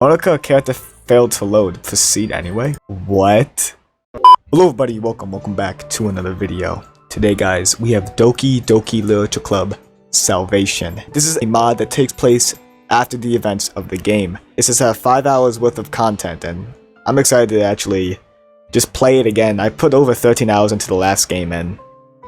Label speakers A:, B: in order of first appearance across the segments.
A: Monika character failed to load. Proceed anyway. What? Hello everybody, welcome back to another video. Today guys, we have Doki Doki Literature Club Salvation. This is a mod that takes place after the events of the game. It says have 5 hours worth of content and I'm excited to actually just play it again. I put over 13 hours into the last game and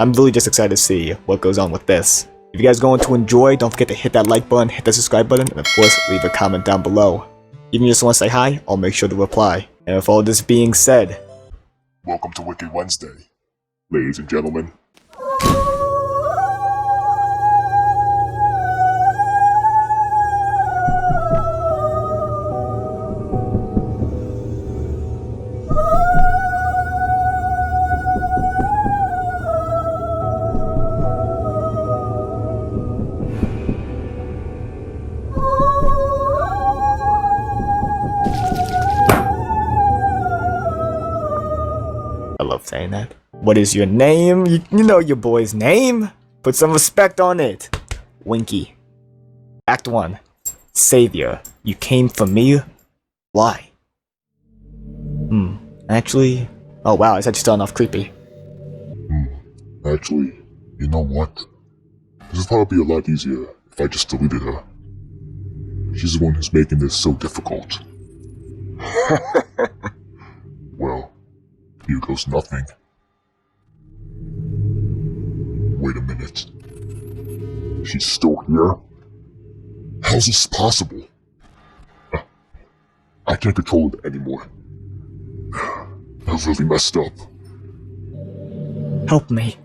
A: I'm really just excited to see what goes on with this. If you guys are going to enjoy, don't forget to hit that like button, hit the subscribe button, and of course leave a comment down below. Even if you just want to say hi, I'll make sure to reply. And with all this being said,
B: welcome to Wicked Wednesday, ladies and gentlemen.
A: I love saying that. What is your name? You know your boy's name? Put some respect on it. Winky. Act 1. Savior. You came for me? Why? Actually... Oh wow, I said you starting off creepy.
B: Actually, you know what? This would probably be a lot easier if I just deleted her. She's the one who's making this so difficult. Well, here goes nothing. Wait a minute. She's still here? How's this possible? I can't control it anymore. I've really messed up.
A: Help me.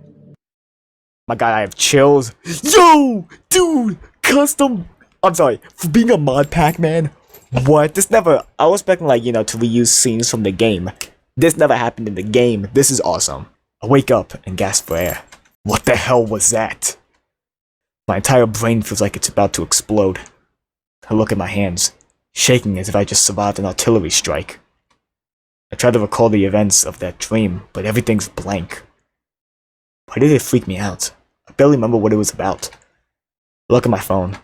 A: My god, I have chills. Yo! Dude! Custom... I'm sorry, for being a mod pack, man. What? This never... I was expecting, like, you know, to reuse scenes from the game. This never happened in the game. This is awesome. I wake up and gasp for air. What the hell was that? My entire brain feels like it's about to explode. I look at my hands, shaking as if I just survived an artillery strike. I try to recall the events of that dream, but everything's blank. Why did it freak me out? I barely remember what it was about. I look at my phone.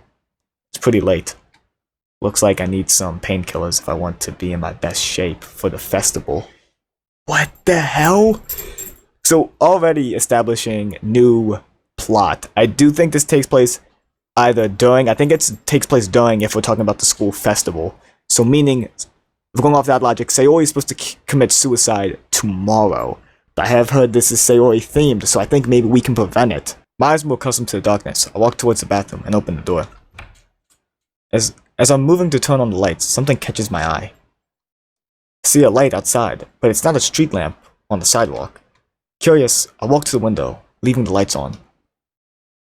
A: It's pretty late. Looks like I need some painkillers if I want to be in my best shape for the festival. What the hell? So, already establishing new plot. I do think this takes place either during, I think it takes place during if we're talking about the school festival. So meaning, if we're going off that logic, Sayori is supposed to commit suicide tomorrow. But I have heard this is Sayori themed, so I think maybe we can prevent it. My eyes are more accustomed to the darkness. I walk towards the bathroom and open the door. As I'm moving to turn on the lights, something catches my eye. I see a light outside, but it's not a street lamp on the sidewalk. Curious, I walk to the window, leaving the lights on.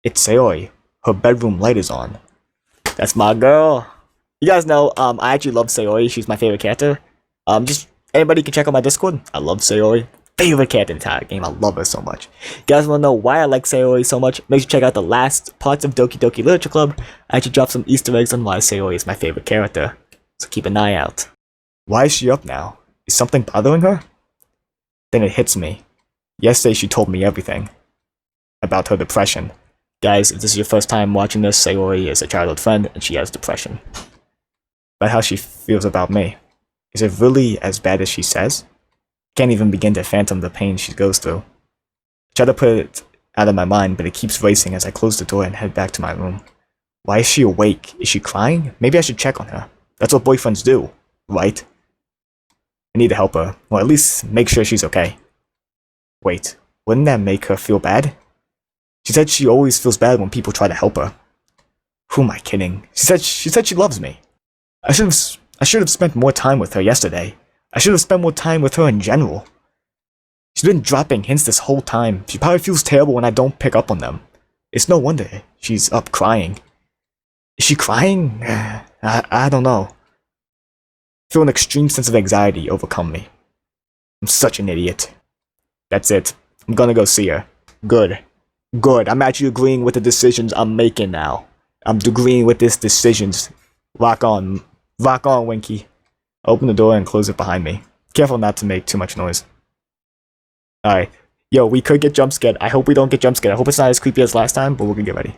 A: It's Sayori. Her bedroom light is on. That's my girl. You guys know, I actually love Sayori. She's my favorite character. Just anybody can check out my Discord. I love Sayori. Favorite character in the entire game. I love her so much. You guys want to know why I like Sayori so much? Make sure you check out the last parts of Doki Doki Literature Club. I actually dropped some Easter eggs on why Sayori is my favorite character. So keep an eye out. Why is she up now? Is something bothering her? Then it hits me. Yesterday she told me everything. About her depression. Guys, if this is your first time watching this, Sayori is a childhood friend and she has depression. About how she feels about me. Is it really as bad as she says? Can't even begin to fathom the pain she goes through. I try to put it out of my mind, but it keeps racing as I close the door and head back to my room. Why is she awake? Is she crying? Maybe I should check on her. That's what boyfriends do, right? I need to help her, or at least make sure she's okay. Wait, wouldn't that make her feel bad? She said she always feels bad when people try to help her. Who am I kidding? She said she loves me. I should have spent more time with her yesterday. I should have spent more time with her in general. She's been dropping hints this whole time. She probably feels terrible when I don't pick up on them. It's no wonder she's up crying. Is she crying? I don't know. I feel an extreme sense of anxiety overcome me. I'm such an idiot. That's it. I'm gonna go see her. Good. Good. I'm actually agreeing with the decisions I'm making now. I'm agreeing with these decisions. Rock on. Rock on, Winky. Open the door and close it behind me. Careful not to make too much noise. Alright. Yo, we could get jump scared. I hope we don't get jump scared. I hope it's not as creepy as last time, but we're gonna get ready.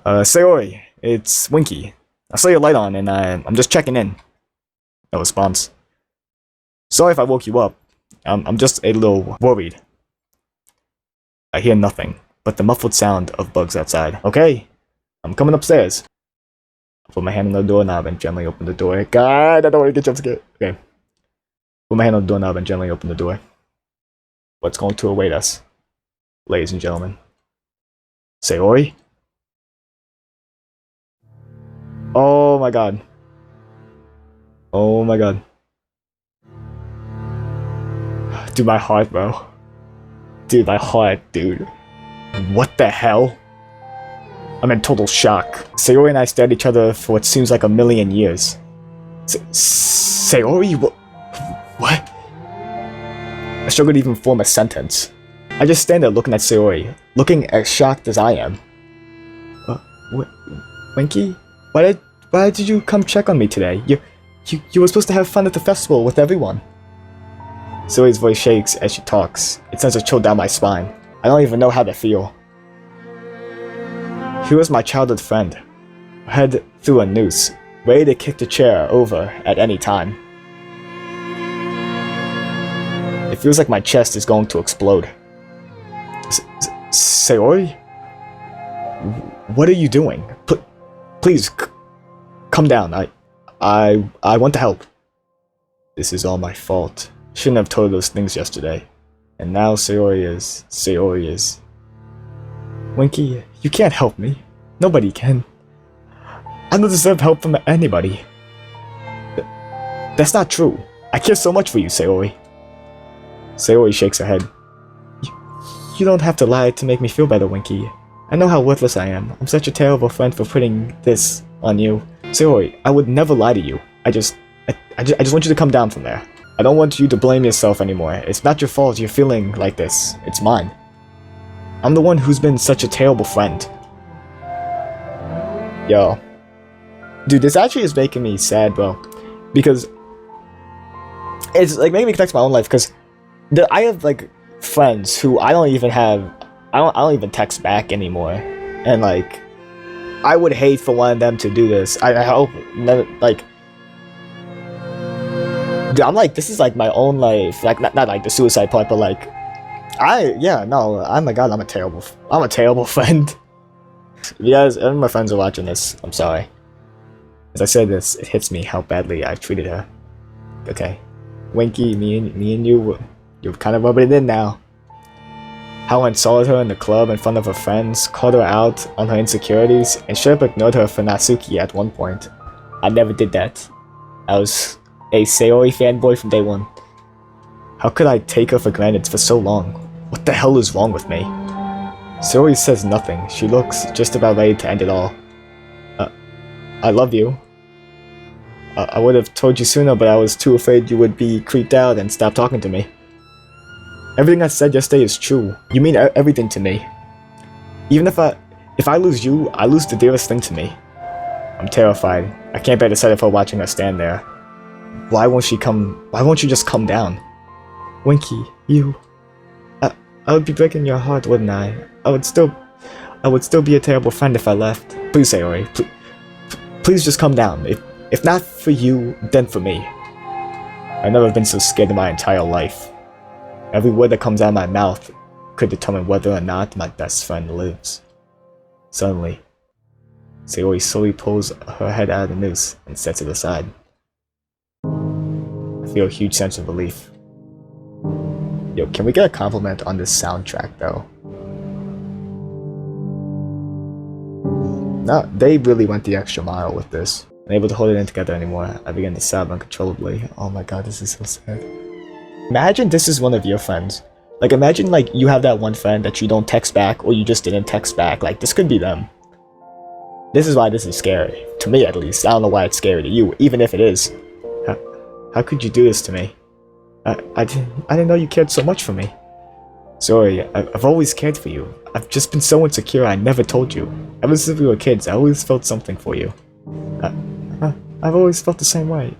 A: Sayori, it's Winky. I saw your light on and I'm just checking in. No response. Sorry if I woke you up. I'm just a little worried. I hear nothing but the muffled sound of bugs outside. Okay, I'm coming upstairs. I put my hand on the doorknob and gently open the door. God, I don't want to get jump scared. Okay. Put my hand on the doorknob and gently open the door. What's going to await us, ladies and gentlemen? Sayori? Oh my god. Oh my god. Dude, my heart, bro. Dude, my heart, dude. What the hell? I'm in total shock. Sayori and I stared at each other for what seems like a million years. Sayori? What? I struggled to even form a sentence. I just stand there looking at Sayori, looking as shocked as I am. Winky? Why did you come check on me today? You were supposed to have fun at the festival with everyone. Sayori's voice shakes as she talks. It sends a chill down my spine. I don't even know how to feel. He was my childhood friend, head through a noose, ready to kick the chair over at any time. It feels like my chest is going to explode. Sayori? What are you doing? Please, come down. I want to help. This is all my fault. Shouldn't have told those things yesterday. And now Sayori is... Winky, you can't help me. Nobody can. I don't deserve help from anybody. That's not true. I care so much for you, Sayori. Sayori shakes her head. You don't have to lie to make me feel better, Winky. I know how worthless I am. I'm such a terrible friend for putting this on you. Sayori, I would never lie to you. I just want you to come down from there. I don't want you to blame yourself anymore. It's not your fault you're feeling like this. It's mine. I'm the one who's been such a terrible friend. Yo. Dude, this actually is making me sad, bro. Because it's like making me connect to my own life, because I have like friends who I don't even text back anymore. And like I would hate for one of them to do this. I hope never, like, dude, I'm like, this is like my own life, like not like the suicide part, but like oh my god, I'm a terrible friend. If you guys, any of my friends are watching this, I'm sorry. As I said this, it hits me how badly I treated her. Okay, Winky, me and you're kind of rubbing it in now. How I insulted her in the club in front of her friends, called her out on her insecurities, and straight up ignored her for Natsuki at one point. I never did that. I was a Sayori fanboy from day one. How could I take her for granted for so long? What the hell is wrong with me? Sayori says nothing. She looks just about ready to end it all. I love you. I would have told you sooner, but I was too afraid you would be creeped out and stop talking to me. Everything I said yesterday is true. You mean everything to me. Even if I lose you, I lose the dearest thing to me. I'm terrified. I can't bear the sight of her watching us stand there. Why won't you just come down? Winky, I would be breaking your heart, wouldn't I? I would still be a terrible friend if I left. Please, Sayori, please just come down. If not for you, then for me. I've never been so scared in my entire life. Every word that comes out of my mouth could determine whether or not my best friend lives. Suddenly, Sayori slowly pulls her head out of the noose and sets it aside. I feel a huge sense of relief. Yo, can we get a compliment on this soundtrack, though? No, they really went the extra mile with this. Unable to hold it in together anymore, I began to sob uncontrollably. Oh my god, this is so sad. Imagine this is one of your friends. Like, imagine, like, you have that one friend that you don't text back, or you just didn't text back. Like, this could be them. This is why this is scary. To me, at least. I don't know why it's scary to you, even if it is. How could you do this to me? I didn't know you cared so much for me. Sorry, I've always cared for you. I've just been so insecure I never told you. Ever since we were kids, I always felt something for you. I've always felt the same way.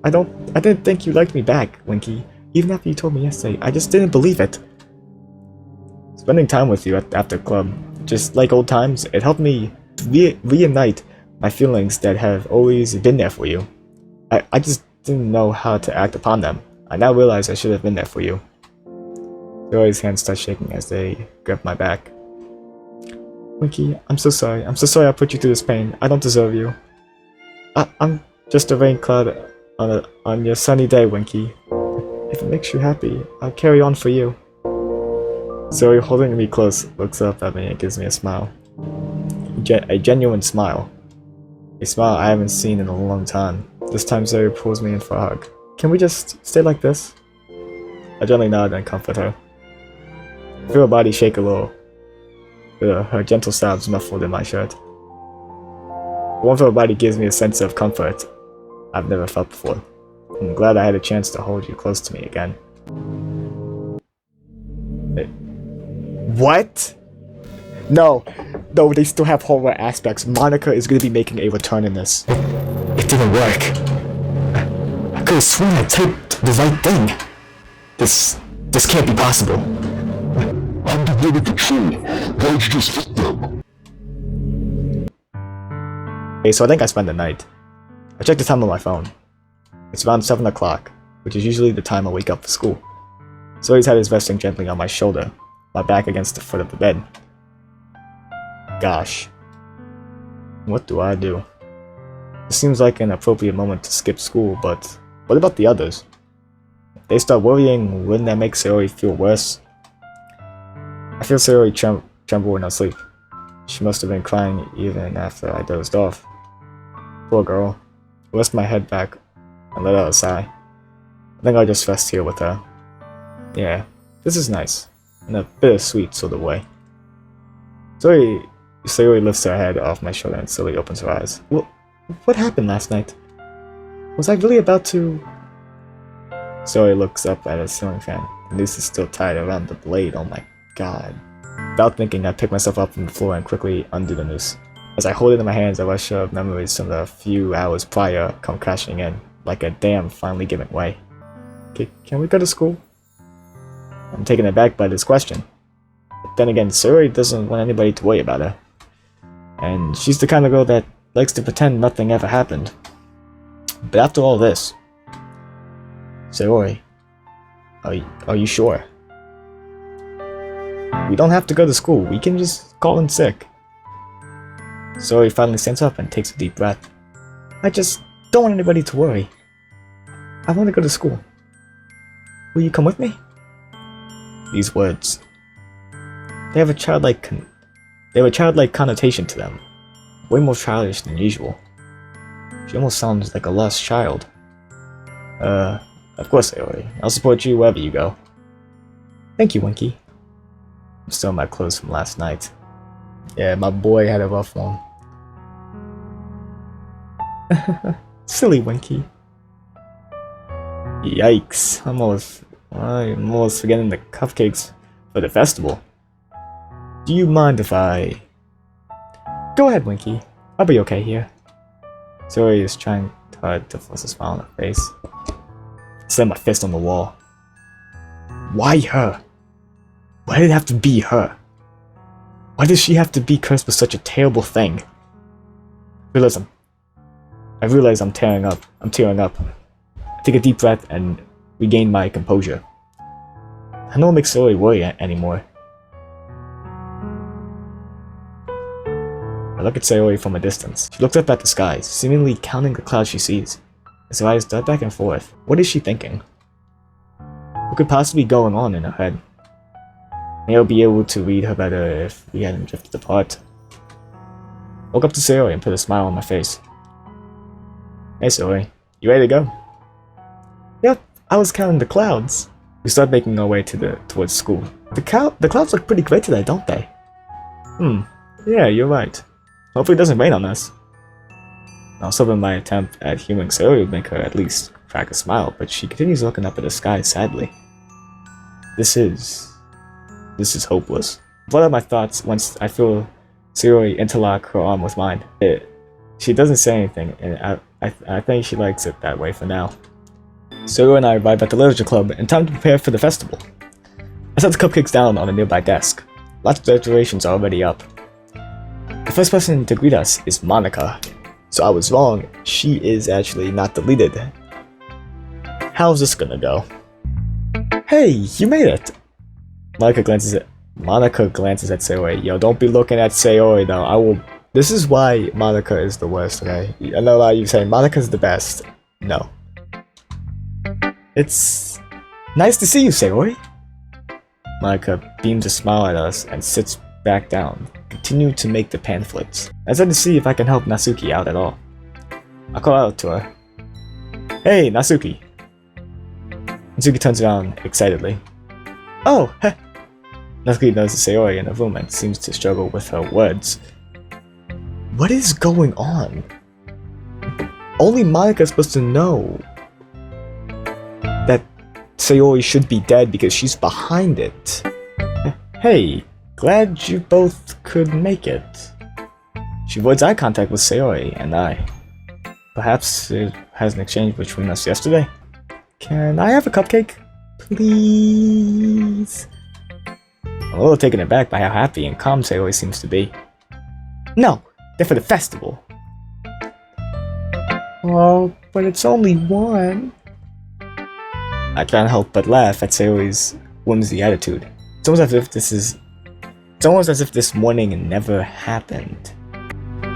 A: I didn't think you liked me back, Winky. Even after you told me yesterday, I just didn't believe it. Spending time with you after club, just like old times, it helped me reunite my feelings that have always been there for you. I just didn't know how to act upon them. I now realize I should have been there for you. Sayori's hands start shaking as they grab my back. Winky, I'm so sorry. I'm so sorry I put you through this pain. I don't deserve you. I'm just a rain cloud on your sunny day, Winky. If it makes you happy, I'll carry on for you. Sayori, holding me close, looks up at me and gives me a smile. A genuine smile. A smile I haven't seen in a long time. This time Sayori pulls me in for a hug. Can we just stay like this? I gently nod and comfort her. I feel her body shake a little. Her gentle sobs muffled in my shirt. The warmth of her body gives me a sense of comfort I've never felt before. I'm glad I had a chance to hold you close to me again. What? No, they still have horror aspects. Monika is going to be making a return in this. It didn't work. I could have sworn I typed the right thing. This can't be possible.
B: I'm the one with the true. Why'd you just hit them?
A: Okay, so I think I spent the night. I checked the time on my phone. It's around 7 o'clock, which is usually the time I wake up for school. So he's had his resting gently on my shoulder, my back against the foot of the bed. Gosh. What do I do? It seems like an appropriate moment to skip school, but what about the others? If they start worrying, wouldn't that make Sayori feel worse? I feel Sayori tremble in her sleep. She must have been crying even after I dozed off. Poor girl. I rest my head back and let out a sigh. I think I'll just rest here with her. Yeah, this is nice, in a bittersweet sort of way. Sayori lifts her head off my shoulder and slowly opens her eyes. What happened last night? Was I really about to... Sayori looks up at her ceiling fan. The noose is still tied around the blade, oh my god. Without thinking, I pick myself up from the floor and quickly undo the noose. As I hold it in my hands, a rush of memories from the few hours prior come crashing in, like a dam finally giving way. Can we go to school? I'm taken aback by this question. But then again, Sayori doesn't want anybody to worry about her. And she's the kind of girl that likes to pretend nothing ever happened. But after all this... Sayori, are you sure? We don't have to go to school, we can just call in sick. Sayori finally stands up and takes a deep breath. I just don't want anybody to worry. I want to go to school. Will you come with me? These words. They have a childlike connotation to them. Way more childish than usual. She almost sounds like a lost child. Of course, Sayori. I'll support you wherever you go. Thank you, Winky. I'm still in my clothes from last night. Yeah, my boy had a rough one. Silly Winky. Yikes. I'm almost forgetting the cupcakes for the festival. Do you mind if I... Go ahead, Winky. I'll be okay here. Sayori is trying hard to force a smile on her face. I slam my fist on the wall. Why her? Why did it have to be her? Why does she have to be cursed with such a terrible thing? I realize I'm tearing up. I take a deep breath and regain my composure. I don't make Sayori worry anymore. I look at Sayori from a distance. She looks up at the skies, seemingly counting the clouds she sees. As her eyes dart back and forth. What is she thinking? What could possibly be going on in her head? Maybe I'll be able to read her better if we hadn't drifted apart. I woke up to Sayori and put a smile on my face. Hey Sayori, you ready to go? Yep, I was counting the clouds. We start making our way towards school. The clouds look pretty great today, don't they? Yeah, you're right. Hopefully it doesn't rain on us. I was hoping my attempt at humoring Sayori would make her at least crack a smile, but she continues looking up at the sky sadly. This is hopeless. What are my thoughts once I feel Sayori interlock her arm with mine? She doesn't say anything, and I think she likes it that way for now. Sayori and I arrive at the literature club in time to prepare for the festival. I set the cupcakes down on a nearby desk. Lots of decorations are already up. The first person to greet us is Monika. So I was wrong, she is actually not deleted. How's this gonna go? Hey, you made it! Monika glances at Sayori. Yo, don't be looking at Sayori though. I will. This is why Monika is the worst, okay? I know a lot of you saying Monika's the best. No. It's nice to see you, Sayori. Monika beams a smile at us and sits back down, continue to make the pamphlets. I said to see if I can help Natsuki out at all. I call out to her. Hey, Natsuki! Natsuki turns around excitedly. Oh, heh! Natsuki notices Sayori in the room and seems to struggle with her words. What is going on? Only Monika's supposed to know that Sayori should be dead because she's behind it. Hey, glad you both could make it. She avoids eye contact with Sayori and I. Perhaps it has an exchange between us yesterday? Can I have a cupcake? Please? I'm a little taken aback by how happy and calm Sayori seems to be. No, they're for the festival. Oh, but it's only one. I can't help but laugh at Sayori's whimsy attitude. It's almost as if this morning never happened.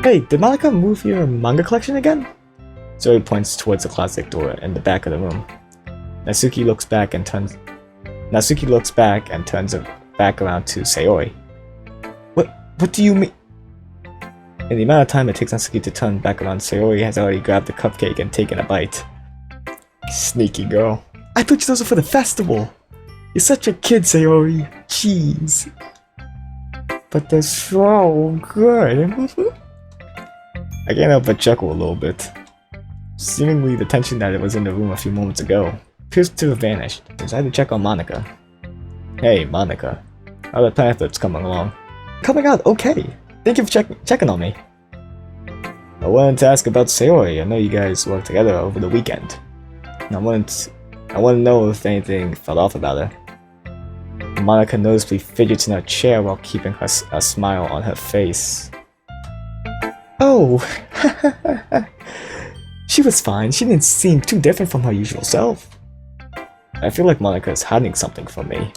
A: Hey, did Monika move your manga collection again? Sayori points towards the closet door in the back of the room. Natsuki looks back and turns back around to Sayori. What do you mean? In the amount of time it takes Natsuki to turn back around, Sayori has already grabbed the cupcake and taken a bite. Sneaky girl. I thought those were for the festival! You're such a kid, Sayori. Jeez. But they're so good. I can't help but chuckle a little bit. Seemingly the tension that was in the room a few moments ago appears to have vanished. I decided to check on Monika. Hey, Monika. How are the pamphlets coming along? Coming out okay. Thank you for checking on me. I wanted to ask about Sayori. I know you guys worked together over the weekend. And I want to know if anything fell off about her. Monika noticeably fidgets in her chair while keeping a smile on her face. Oh, she was fine. She didn't seem too different from her usual self. I feel like Monika is hiding something from me.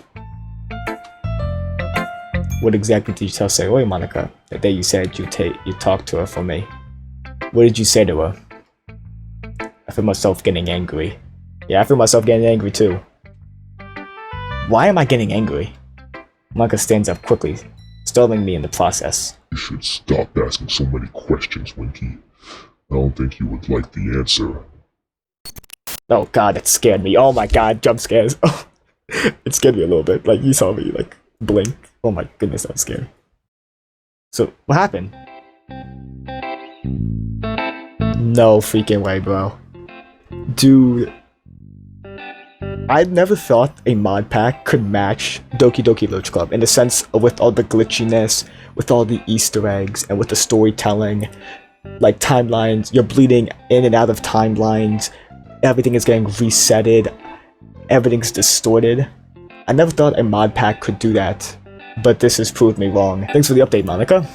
A: What exactly did you tell Sayori, Monika? The day you said you talked to her for me. What did you say to her? I feel myself getting angry. Yeah, I feel myself getting angry too. Why am I getting angry? Monika stands up quickly, startling me in the process.
B: You should stop asking so many questions, Winky. I don't think you would like the answer.
A: Oh god, that scared me. Oh my god, jump scares. Oh, it scared me a little bit. Like, you saw me, like, blink. Oh my goodness, that was scary. So, what happened? No freaking way, bro. Dude. I never thought a mod pack could match Doki Doki Literature Club in the sense of with all the glitchiness, with all the Easter eggs, and with the storytelling. Like, timelines, you're bleeding in and out of timelines, everything is getting resetted, everything's distorted. I never thought a mod pack could do that, but this has proved me wrong. Thanks for the update, Monika.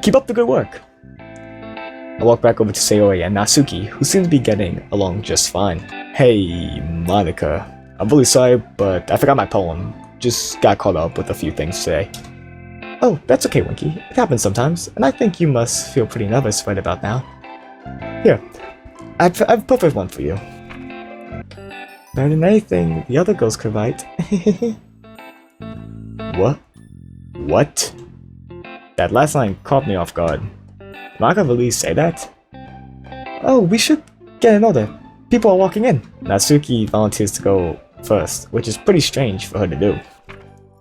A: Keep up the good work. I walk back over to Sayori and Natsuki, who seem to be getting along just fine. Hey, Monika. I'm really sorry, but I forgot my poem. Just got caught up with a few things today. Oh, that's okay, Winky. It happens sometimes, and I think you must feel pretty nervous right about now. Here, I've a perfect one for you. Better than anything the other girls could write. What? What? That last line caught me off guard. Am I gonna really say that? Oh, we should get in order. People are walking in. Natsuki volunteers to go first, which is pretty strange for her to do.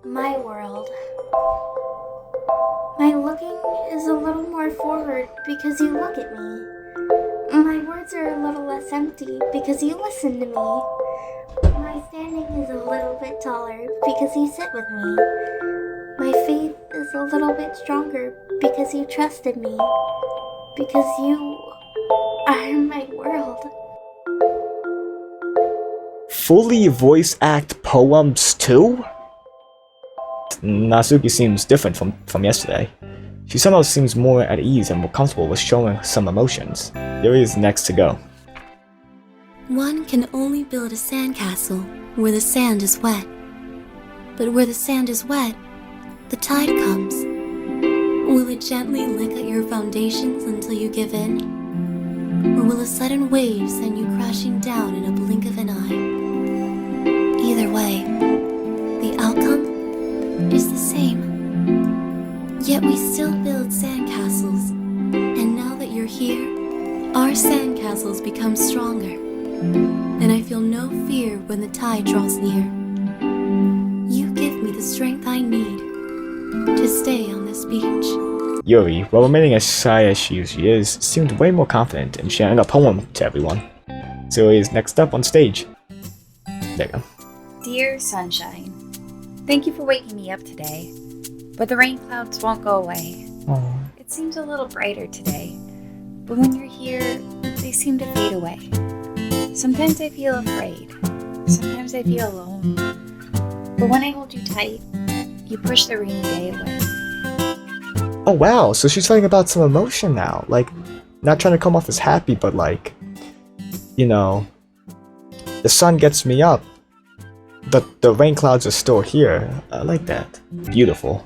C: My world. My looking is a little more forward because you look at me. My words are a little less empty because you listen to me. My standing is a little bit taller because you sit with me. My faith is a little bit stronger because you trusted me. Because you are my world.
A: Fully voice act poems too? Natsuki seems different from yesterday. She somehow seems more at ease and more comfortable with showing some emotions. Yuri is next to go.
D: One can only build a sandcastle where the sand is wet. But where the sand is wet, the tide comes. Will it gently lick at your foundations until you give in? Or will a sudden wave send you crashing down in a blink of an eye? Either way, the outcome is the same. Yet we still build sandcastles, and now that you're here, our sandcastles become stronger, and I feel no fear when the tide draws near. You give me the strength I need to stay on this beach.
A: Yuri, while remaining as shy as she usually is, seemed way more confident in sharing a poem to everyone. Sayori is next up on stage. There you go.
E: Dear Sunshine, thank you for waking me up today, but the rain clouds won't go away.
A: Aww.
E: It seems a little brighter today, but when you're here, they seem to fade away. Sometimes I feel afraid, sometimes I feel alone, but when I hold you tight, you push the rainy day away.
A: Oh wow, so she's talking about some emotion now. Like, not trying to come off as happy, but like, you know, the sun gets me up. The rain clouds are still here. I like that. Beautiful.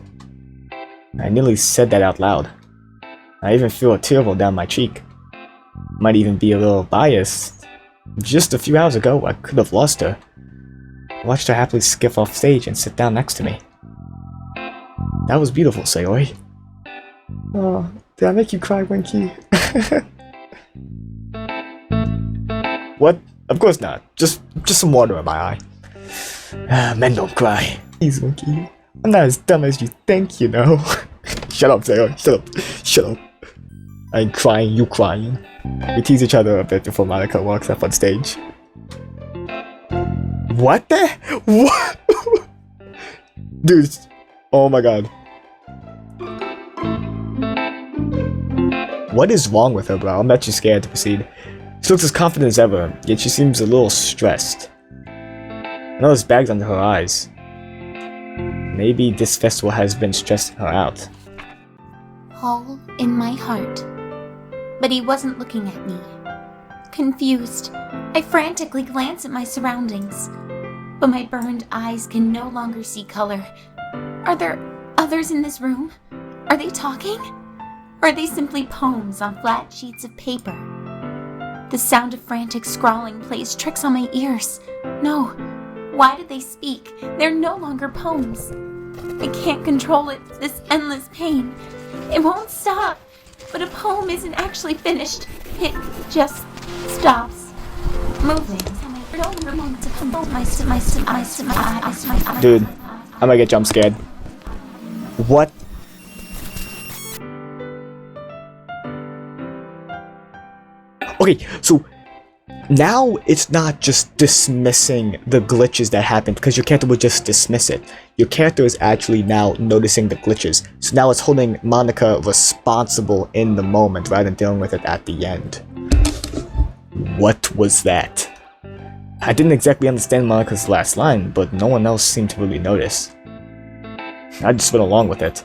A: I nearly said that out loud. I even feel a tear roll down my cheek. Might even be a little biased. Just a few hours ago, I could have lost her. I watched her happily skiff off stage and sit down next to me. That was beautiful, Sayori. Oh, did I make you cry, Winky? What? Of course not. Just some water in my eye. Men don't cry. Please, Winky. I'm not as dumb as you think, you know. Shut up, Sayori. Shut up. Shut up. I ain't crying, you crying. We tease each other a bit before Monika walks up on stage. What the? What? Dude. Oh my god. What is wrong with her, bro? I'm not too scared to proceed. She looks as confident as ever, yet she seems a little stressed. I know there's bags under her eyes. Maybe this festival has been stressing her out.
F: Hole in my heart. But he wasn't looking at me. Confused, I frantically glance at my surroundings. But my burned eyes can no longer see color. Are there others in this room? Are they talking? Or are they simply poems on flat sheets of paper? The sound of frantic scrawling plays tricks on my ears. No, why did they speak? They're no longer poems. I can't control it, this endless pain. It won't stop. But a poem isn't actually finished. It just stops moving.
A: Dude, I might get jump scared. What? Okay, so now it's not just dismissing the glitches that happened because your character would just dismiss it. Your character is actually now noticing the glitches. So now it's holding Monika responsible in the moment rather than dealing with it at the end. What was that? I didn't exactly understand Monika's last line, but no one else seemed to really notice. I just went along with it.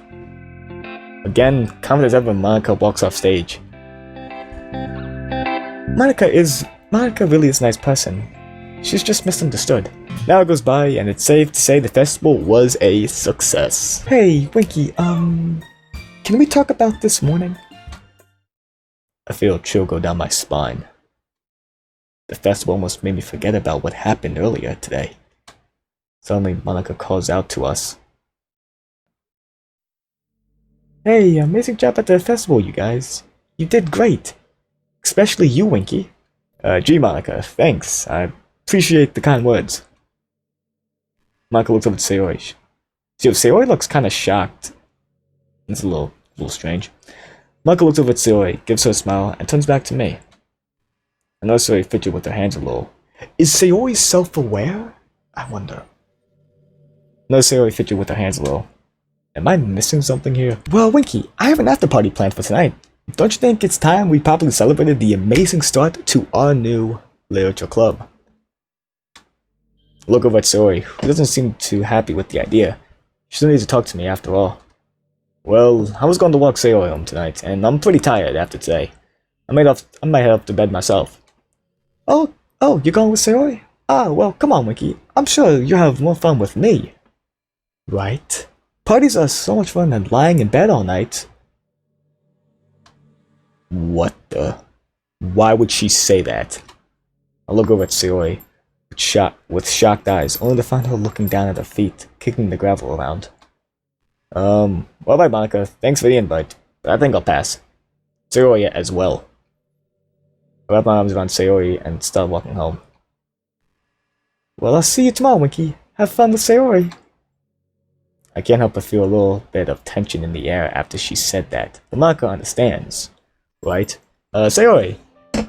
A: Again, confident as ever, Monika walks off stage. Monika really is a nice person. She's just misunderstood. Now it goes by, and it's safe to say the festival was a success. Hey, Winky, can we talk about this morning? I feel a chill go down my spine. The festival almost made me forget about what happened earlier today. Suddenly, Monika calls out to us. Hey, amazing job at the festival, you guys. You did great. Especially you, Winky. Gee, Monika, thanks. I appreciate the kind words. Monika looks over at Sayori. Sayori looks kind of shocked. It's a little strange. Monika looks over at Sayori, gives her a smile, and turns back to me. I notice Sayori fidget with her hands a little. Is Sayori self-aware? I wonder. I notice Sayori fidget with her hands a little. Am I missing something here? Well, Winky, I have an after-party planned for tonight. Don't you think it's time we properly celebrated the amazing start to our new literature club? Look over at Sayori, who doesn't seem too happy with the idea. She still needs to talk to me after all. Well, I was going to walk Sayori home tonight, and I'm pretty tired after today. I might head up to bed myself. Oh, Oh, you're going with Sayori? Ah, well, come on, Winky. I'm sure you'll have more fun with me. Right? Parties are so much fun than lying in bed all night. What the? Why would she say that? I look over at Sayori with shocked eyes, only to find her looking down at her feet, kicking the gravel around. Well, bye, Monika. Thanks for the invite, but I think I'll pass. Sayori as well. I wrap my arms around Sayori and start walking home. Well, I'll see you tomorrow, Winky. Have fun with Sayori. I can't help but feel a little bit of tension in the air after she said that. But Monika understands, right? Sayori,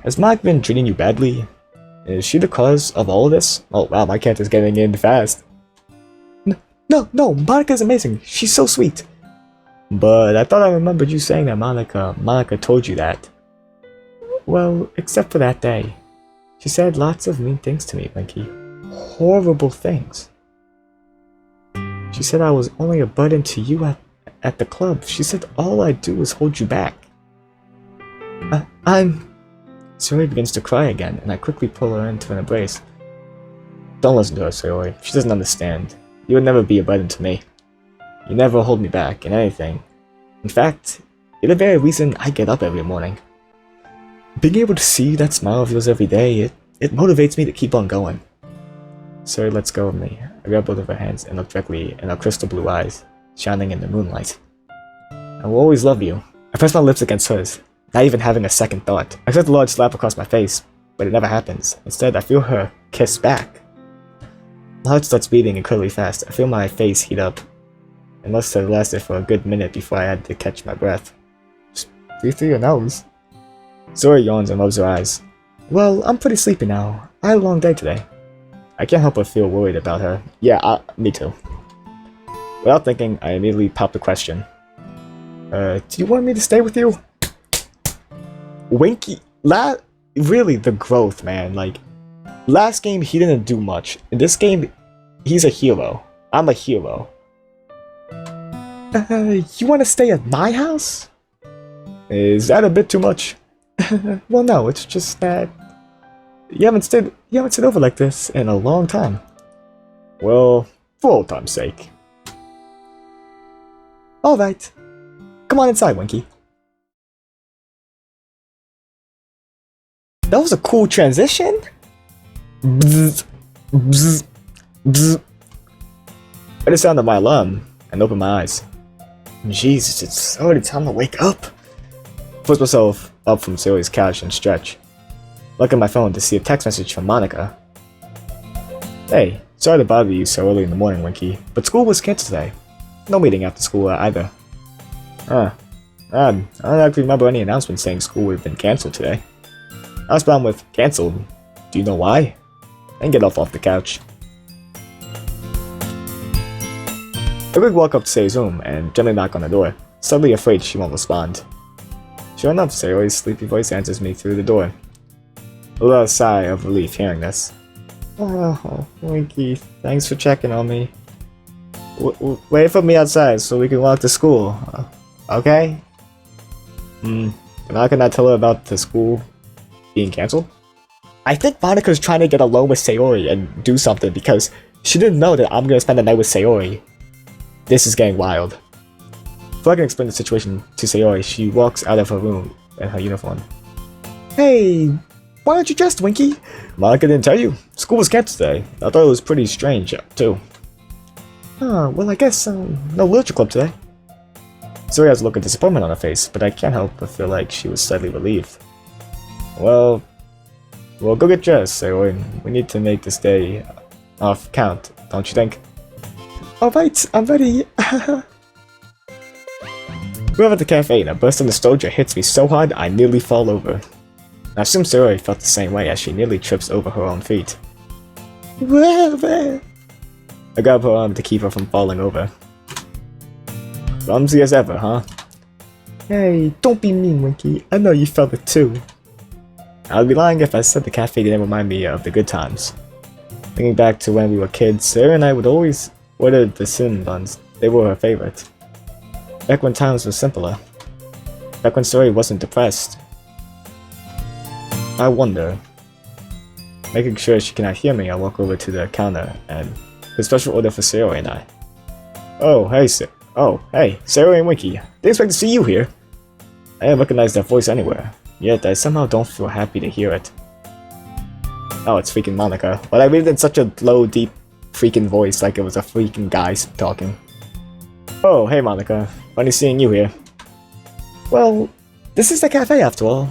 A: has Monika been treating you badly? Is she the cause of all of this? Oh wow, my cat is getting in fast. No, Monika's amazing. She's so sweet. But I thought I remembered you saying that Monika told you that. Well, except for that day. She said lots of mean things to me, Winky. Horrible things. She said I was only a burden to you at the club. She said all I do is hold you back. Sayori begins to cry again, and I quickly pull her into an embrace. Don't listen to her, Sayori. She doesn't understand. You would never be a burden to me. You never hold me back in anything. In fact, you're the very reason I get up every morning. Being able to see that smile of yours every day, it motivates me to keep on going. Sayori lets go of me. I grab both of her hands and look directly in her crystal blue eyes, shining in the moonlight. I will always love you. I press my lips against hers, not even having a second thought. I felt the large slap across my face, but it never happens. Instead, I feel her kiss back. My heart starts beating incredibly fast. I feel my face heat up. It must have lasted for a good minute before I had to catch my breath. Just breathe through your nose. Sayori yawns and rubs her eyes. Well, I'm pretty sleepy now. I had a long day today. I can't help but feel worried about her. Yeah, me too. Without thinking, I immediately pop the question. Do you want me to stay with you? Winky, really the growth, man. Like, last game he didn't do much. In this game, he's a hero. I'm a hero. You want to stay at my house? Is that a bit too much? Well, no, it's just that you haven't stayed over like this in a long time. Well, for old time's sake. All right, come on inside, Winky. That was a cool transition. Bzz, bzz, bzz. I just sounded my alarm and opened my eyes. Jesus, it's already time to wake up. Forced myself up from Sayori's couch and stretch. Look at my phone to see a text message from Monika. Hey, sorry to bother you so early in the morning, Winky, but school was canceled today. No meeting after school either. I don't actually remember any announcement saying school would have been canceled today. I was bound with canceled. Do you know why? And get off the couch. I quick walk up to Sayori's room and gently knock on the door, suddenly afraid she won't respond. Sure enough, Sayori's sleepy voice answers me through the door. A little sigh of relief hearing this. Oh, Winky, thanks for checking on me. Wait for me outside so we can walk to school, okay? Am I gonna tell her about the school being cancelled? I think Monika's trying to get alone with Sayori and do something because she didn't know that I'm gonna spend the night with Sayori. This is getting wild. Before I can explain the situation to Sayori, she walks out of her room in her uniform. Hey, why aren't you dressed, Winky? Monika didn't tell you. School was canceled today. I thought it was pretty strange, too. Well, I guess, no literature club today. Sayori has a look of disappointment on her face, but I can't help but feel like she was slightly relieved. Well, go get dressed, Sayori. We need to make this day off count, don't you think? Alright, I'm ready. We're at the cafe and a burst of nostalgia hits me so hard I nearly fall over. I assume Sayori felt the same way as she nearly trips over her own feet. Where? I grab her arm to keep her from falling over. Clumsy as ever, huh? Hey, don't be mean, Winky. I know you felt it too. I'd be lying if I said the cafe didn't remind me of the good times. Thinking back to when we were kids, Sarah and I would always order the cinnamon buns. They were her favorite. Back when times were simpler. Back when Sayori wasn't depressed. I wonder. Making sure she cannot hear me, I walk over to the counter and the special order for Sayori and I. Oh, hey, Sayori and Winky. Didn't expect to see you here. I didn't recognize that voice anywhere, yet I somehow don't feel happy to hear it. Oh, it's freaking Monika. But I read it in such a low, deep freaking voice, like it was a freaking guy talking. Oh, hey Monika. Funny seeing you here. Well, this is the cafe after all.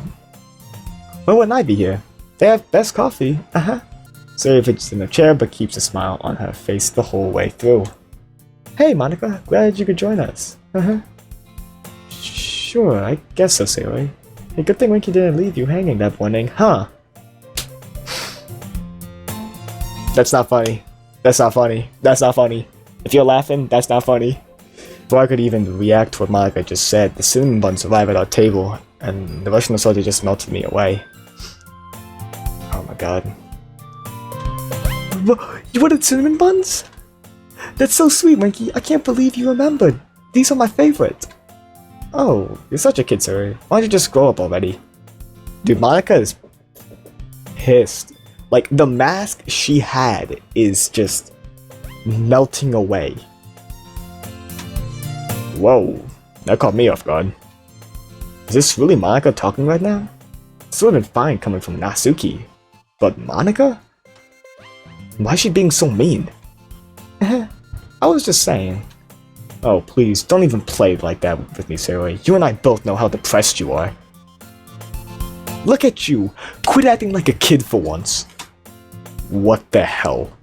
A: Why wouldn't I be here? They have best coffee. Sayori fidgets in the chair but keeps a smile on her face the whole way through. Hey Monika, glad you could join us. Sure, I guess so, Sayori. Hey, good thing Winky didn't leave you hanging that morning, huh? That's not funny. That's not funny. That's not funny. If you're laughing, that's not funny. Before I could even react to what Monika just said, the cinnamon buns arrived at our table, and the Russian nostalgia just melted me away. Oh my god. You wanted cinnamon buns? That's so sweet, Winky. I can't believe you remembered. These are my favorite. Oh, you're such a kid, Sayori. Why don't you just grow up already? Dude, Monika is pissed. Like, the mask she had is just melting away. Whoa, that caught me off guard. Is this really Monika talking right now? This would have been fine coming from Natsuki. But Monika? Why is she being so mean? I was just saying. Oh, please, don't even play like that with me, Sayori. You and I both know how depressed you are. Look at you! Quit acting like a kid for once. What the hell?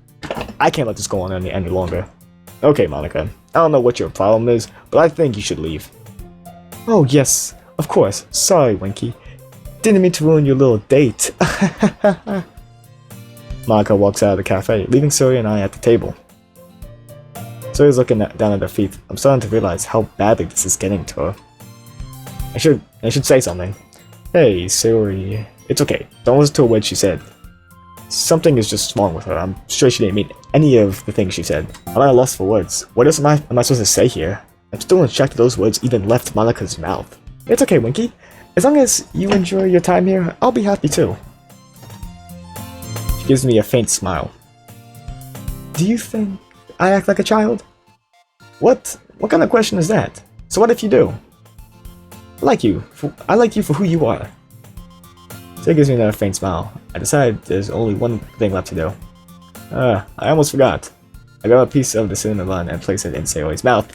A: I can't let this go on any longer. Okay, Monika. I don't know what your problem is, but I think you should leave. Oh, yes. Of course. Sorry, Winky. Didn't mean to ruin your little date. Monika walks out of the cafe, leaving Sayori and I at the table. Sayori's looking down at her feet. I'm starting to realize how badly this is getting to her. I should say something. Hey, Sayori. It's okay. Don't listen to a word she said. Something is just wrong with her. I'm sure she didn't mean any of the things she said. I'm at a loss for words. What else am I supposed to say here? I'm still in shock that those words even left Monika's mouth. It's okay, Winky. As long as you enjoy your time here, I'll be happy too. She gives me a faint smile. Do you think I act like a child? What kind of question is that? So what if you do? I like you for who you are. So it gives me another faint smile. I decide there's only one thing left to do. I almost forgot. I grab a piece of the cinnamon bun and place it in Sayori's mouth.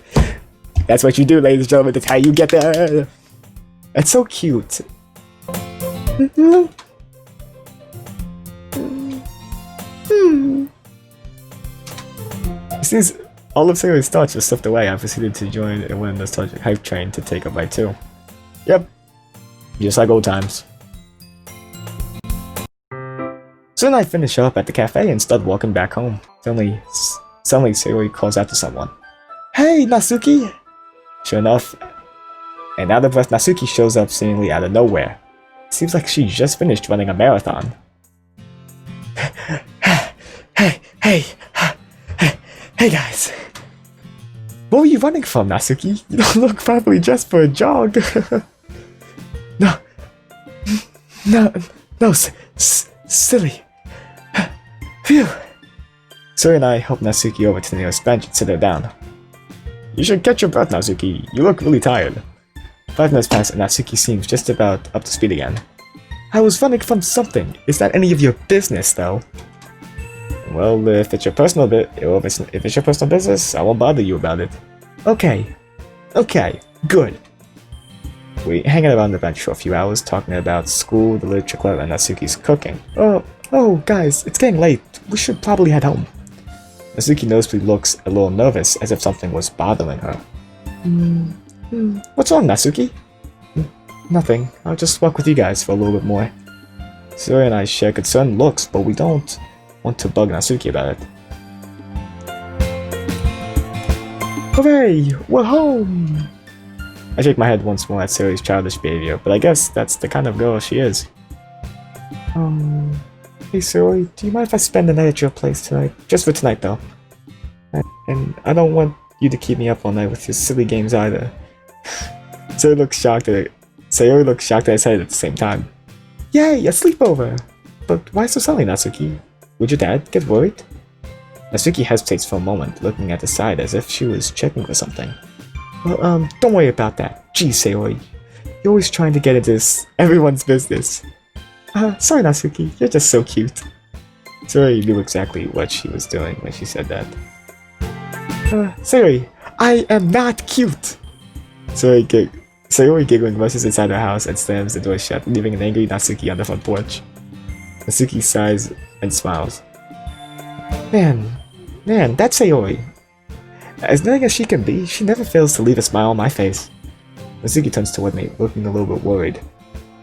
A: That's what you do, ladies and gentlemen. That's how you get there. That's so cute. Since all of Sayori's thoughts were stuffed away, I proceeded to join in one of the nostalgic hype train to take a bite too. Yep. Just like old times. Soon I finish up at the cafe and start walking back home. Suddenly Sayori calls out to someone. Hey, Natsuki! Sure enough, an out-of-breath Natsuki shows up seemingly out of nowhere. Seems like she just finished running a marathon. Hey guys! What were you running from, Natsuki? You don't look properly dressed for a jog. No, silly. Phew. Sayori and I help Natsuki over to the nearest bench and sit her down. You should catch your breath, Natsuki. You look really tired. 5 minutes pass and Natsuki seems just about up to speed again. I was running from something. Is that any of your business, though? Well, if it's your personal business, I won't bother you about it. Okay, good. We hang out around the bench for a few hours, talking about school, the literature club, and Natsuki's cooking. Oh, guys, it's getting late. We should probably head home. Natsuki noticeably looks a little nervous, as if something was bothering her. What's wrong, Natsuki? Nothing. I'll just walk with you guys for a little bit more. Sayori and I share concerned looks, but we don't want to bug Natsuki about it. Hooray! We're home! I shake my head once more at Sayori's childish behavior, but I guess that's the kind of girl she is. Hey Sayori, do you mind if I spend the night at your place tonight? Just for tonight, though. And I don't want you to keep me up all night with your silly games either. Sayori looks shocked at it. Sayori looks shocked and excited at the same time. Yay, a sleepover! but why so suddenly, Natsuki? Would your dad get worried? Natsuki hesitates for a moment, looking at the side as if she was checking for something. Well, don't worry about that. Geez, Sayori. You're always trying to get into everyone's business. Sorry, Natsuki. You're just so cute. Sayori knew exactly what she was doing when she said that. Sayori, I am not cute! Sayori giggling rushes inside her house and slams the door shut, leaving an angry Natsuki on the front porch. Natsuki sighs and smiles. Man, that's Sayori. As nice as she can be, she never fails to leave a smile on my face. Natsuki turns toward me, looking a little bit worried.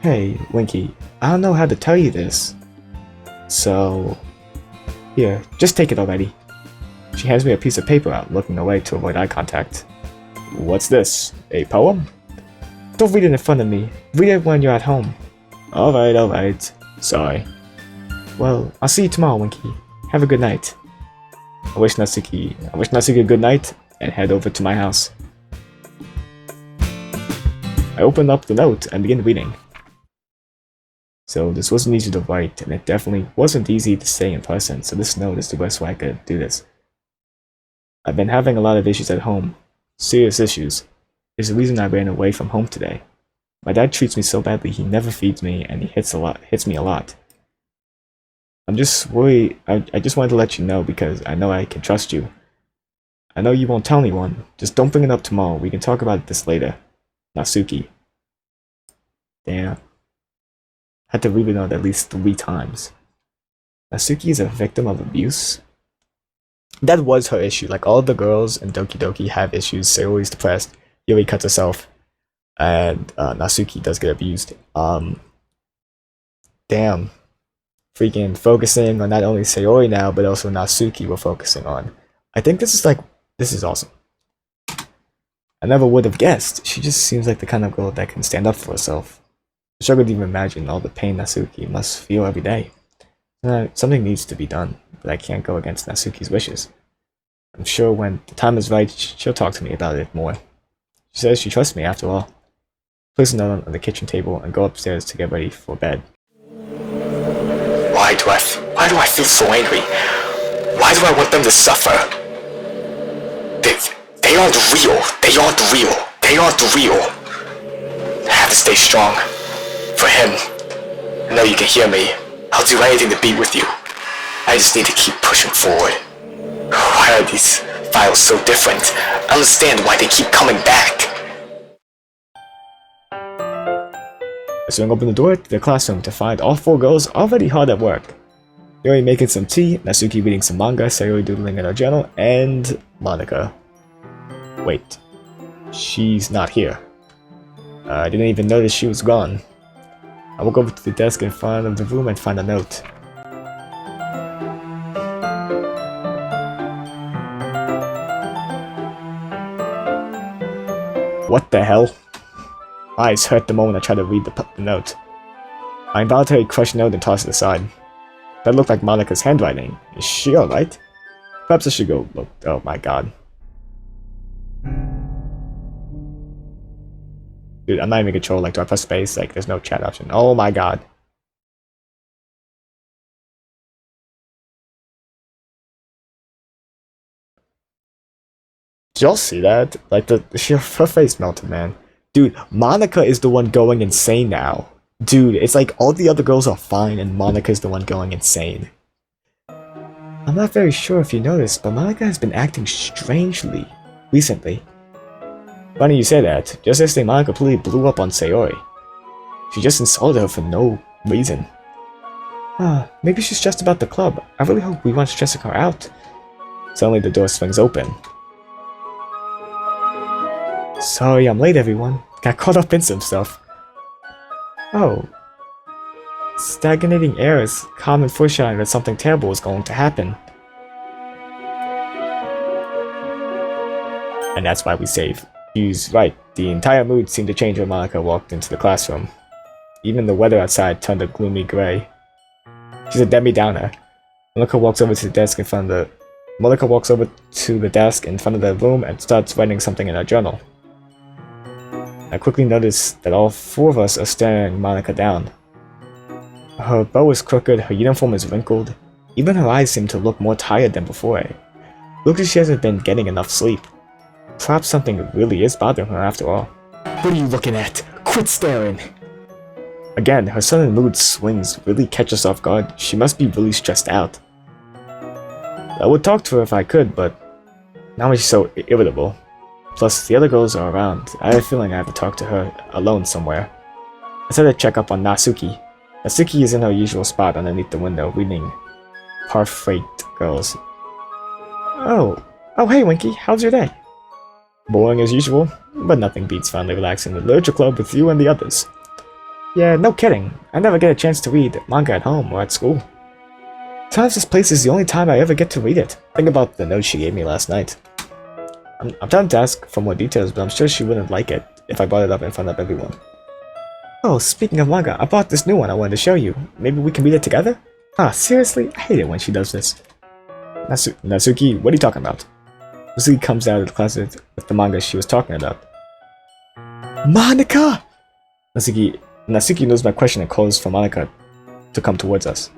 A: Hey, Winky, I don't know how to tell you this. So... Here, just take it already. She hands me a piece of paper out, looking away to avoid eye contact. What's this? A poem? Don't read it in front of me. Read it when you're at home. Alright. Sorry. Well, I'll see you tomorrow, Winky. Have a good night. I wish Natsuki a good night, and head over to my house. I open up the note and begin reading. So this wasn't easy to write, and it definitely wasn't easy to say in person, so this note is the best way I could do this. I've been having a lot of issues at home. Serious issues. There's a reason I ran away from home today. My dad treats me so badly, he never feeds me, and he hits me a lot. I'm just worried. I just wanted to let you know because I know I can trust you. I know you won't tell anyone. Just don't bring it up tomorrow. We can talk about this later. Natsuki. Damn. Had to read it out at least 3 times. Natsuki is a victim of abuse? That was her issue. Like, all the girls in Doki Doki have issues. Sayori's depressed. Yuri cuts herself. And Natsuki does get abused. Damn. Freaking focusing on not only Sayori now, but also Natsuki we're focusing on. I think this is awesome. I never would have guessed. She just seems like the kind of girl that can stand up for herself. I struggle to even imagine all the pain Natsuki must feel every day. Something needs to be done, but I can't go against Natsuki's wishes. I'm sure when the time is right, she'll talk to me about it more. She says she trusts me after all. Place a note on the kitchen table and go upstairs to get ready for bed.
G: Why do I feel so angry? Why do I want them to suffer? They aren't real. They aren't real. They aren't real. I have to stay strong. For him. I know you can hear me. I'll do anything to be with you. I just need to keep pushing forward. Why are these files so different? I understand why they keep coming back.
A: I swing open the door to the classroom to find all 4 girls already hard at work. Yuri making some tea, Natsuki reading some manga, Sayori doodling in her journal, and Monika. Wait. She's not here. I didn't even notice she was gone. I walk over to the desk in front of the room and find a note. What the hell? My eyes hurt the moment I try to read the note. I involuntarily crush the note and toss it aside. That looked like Monika's handwriting. Is she alright? Perhaps I should go look. Oh my god. Dude, I'm not even control. Like, do I press space? Like, there's no chat option. Oh my god. Did y'all see that? Like, her face melted, man. Dude, Monika is the one going insane now. Dude, it's like all the other girls are fine and Monika's the one going insane. I'm not very sure if you noticed, but Monika has been acting strangely recently. Funny you say that. Just yesterday, Monika completely blew up on Sayori. She just insulted her for no reason. Maybe she's stressed about the club. I really hope we weren't stressing her out. Suddenly the door swings open. Sorry I'm late, everyone. Got caught up in some stuff. Oh. Stagnating air is common foreshadowing that something terrible is going to happen. And that's why we save. She's right. The entire mood seemed to change when Monika walked into the classroom. Even the weather outside turned a gloomy gray. She's a Debbie Downer. Monika walks over to the desk in front of the room and starts writing something in her journal. I quickly notice that all 4 of us are staring Monika down. Her bow is crooked, her uniform is wrinkled. Even her eyes seem to look more tired than before. Looks like she hasn't been getting enough sleep. Perhaps something really is bothering her after all. What are you looking at? Quit staring! Again, her sudden mood swings really catch us off guard. She must be really stressed out. I would talk to her if I could, but now she's so irritable. Plus, the other girls are around. I have a feeling I have to talk to her alone somewhere. I said to check up on Natsuki. Natsuki is in her usual spot underneath the window, reading Parfait Girls. Oh, hey Winky, how's your day? Boring as usual, but nothing beats finally relaxing in the literature club with you and the others. Yeah, no kidding. I never get a chance to read manga at home or at school. Sometimes this place is the only time I ever get to read it. Think about the note she gave me last night. I'm trying to ask for more details, but I'm sure she wouldn't like it if I brought it up in front of everyone. Oh, speaking of manga, I bought this new one I wanted to show you. Maybe we can read it together? Ah, seriously? I hate it when she does this. Natsuki, what are you talking about? Natsuki comes out of the closet with the manga she was talking about. Monika! Natsuki knows my question and calls for Monika to come towards us.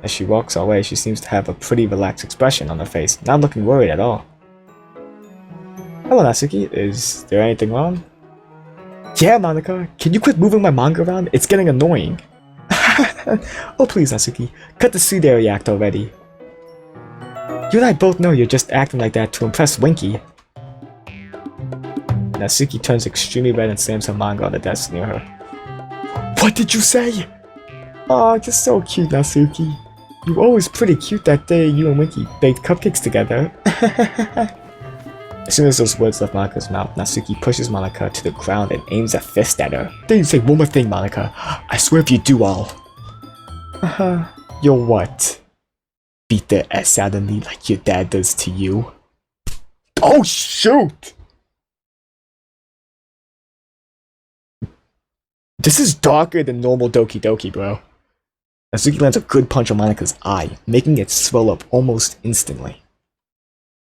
A: As she walks our way, she seems to have a pretty relaxed expression on her face, not looking worried at all. Hello, Natsuki. Is there anything wrong? Yeah, Monika. Can you quit moving my manga around? It's getting annoying. Oh, please, Natsuki. Cut the tsundere act already. You and I both know you're just acting like that to impress Winky. Natsuki turns extremely red and slams her manga on the desk near her. What did you say? Aw, you're so cute, Natsuki. You were always pretty cute that day you and Winky baked cupcakes together. As soon as those words left Monika's mouth, Natsuki pushes Monika to the ground and aims a fist at her. Then you say one more thing, Monika. I swear if you do, I'll... You'll what? Beat the S out of me like your dad does to you? Oh, shoot! This is darker than normal Doki Doki, bro. Natsuki lands a good punch on Monika's eye, making it swell up almost instantly.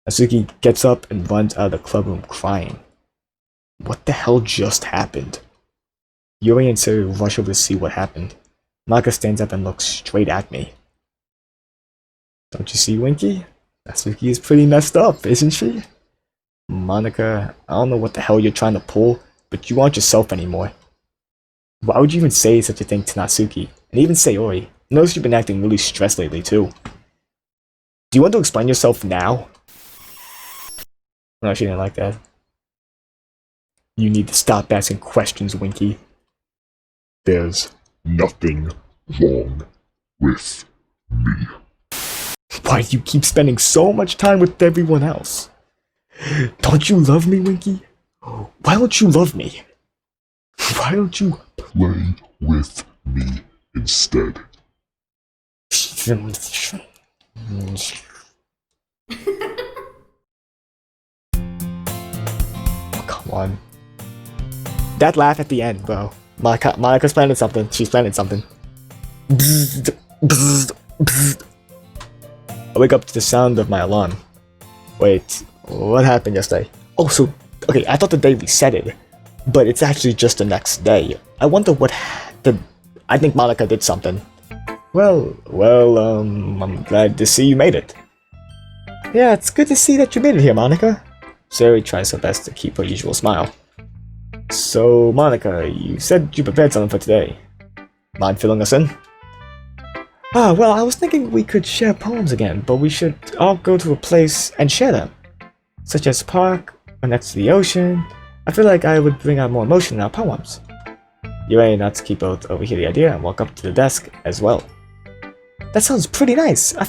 A: Natsuki gets up and runs out of the club room crying. What the hell just happened? Yuri and Sayori rush over to see what happened. Monika stands up and looks straight at me. Don't you see, Winky? Natsuki is pretty messed up, isn't she? Monika, I don't know what the hell you're trying to pull, but you aren't yourself anymore. Why would you even say such a thing to Natsuki? And even Sayori. Notice you've been acting really stressed lately, too. Do you want to explain yourself now? No, she didn't like that. You need to stop asking questions, Winky.
B: There's nothing wrong with me.
A: Why do you keep spending so much time with everyone else? Don't you love me, Winky? Why don't you love me? Why don't you
B: play with me instead?
A: Come on. That laugh at the end, bro. Monika's planning something. She's planning something. I wake up to the sound of my alarm. Wait, what happened yesterday? Oh, so, okay, I thought the day resetted, but it's actually just the next day. I wonder what I think Monika did something. Well, I'm glad to see you made it. Yeah, it's good to see that you made it here, Monika. Sayori tries her best to keep her usual smile. So, Monika, you said you prepared something for today. Mind filling us in? Well, I was thinking we could share poems again, but we should all go to a place and share them. Such as a park, or next to the ocean. I feel like I would bring out more emotion in our poems. Yuri and Natsuki both overhear the idea and walk up to the desk as well. That sounds pretty nice. I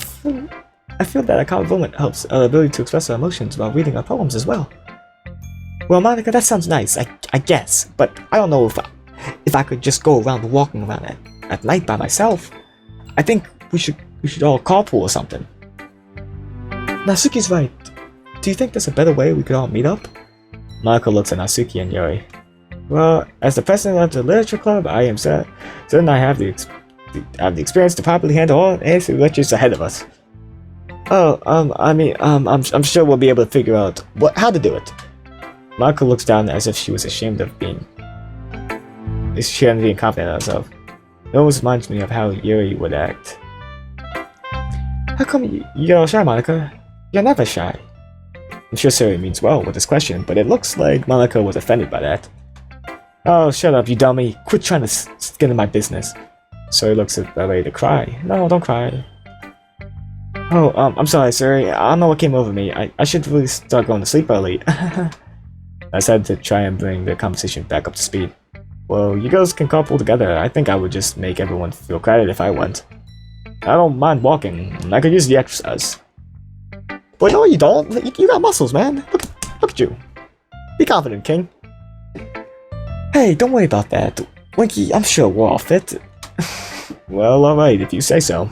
A: feel that a compliment helps our ability to express our emotions while reading our poems as well. Well, Monika, that sounds nice, I guess, but I don't know if I could just go around walking around at night by myself. I think we should all carpool or something. Natsuki's right. Do you think there's a better way we could all meet up? Monika looks at Natsuki and Yuri. Well, as the president of the literature club, I am certain I have the experience to properly handle all ASU lectures ahead of us. Oh, I'm sure we'll be able to figure out how to do it. Monika looks down as if she was ashamed of being confident in herself. It always reminds me of how Yuri would act. How come you get all shy, Monika? You're never shy. I'm sure Sayori means well with this question, but it looks like Monika was offended by that. Oh, shut up, you dummy. Quit trying to get in my business. Sayori looks ready to cry. No, don't cry. Oh, I'm sorry, Sayori. I don't know what came over me. I should really start going to sleep early. I said to try and bring the conversation back up to speed. Well, you girls can carpool together. I think I would just make everyone feel crowded if I went. I don't mind walking. I could use the exercise. But no, you don't. You got muscles, man. Look at you. Be confident, King. Hey, don't worry about that. Winky, I'm sure we're all fit. Well, alright, if you say so.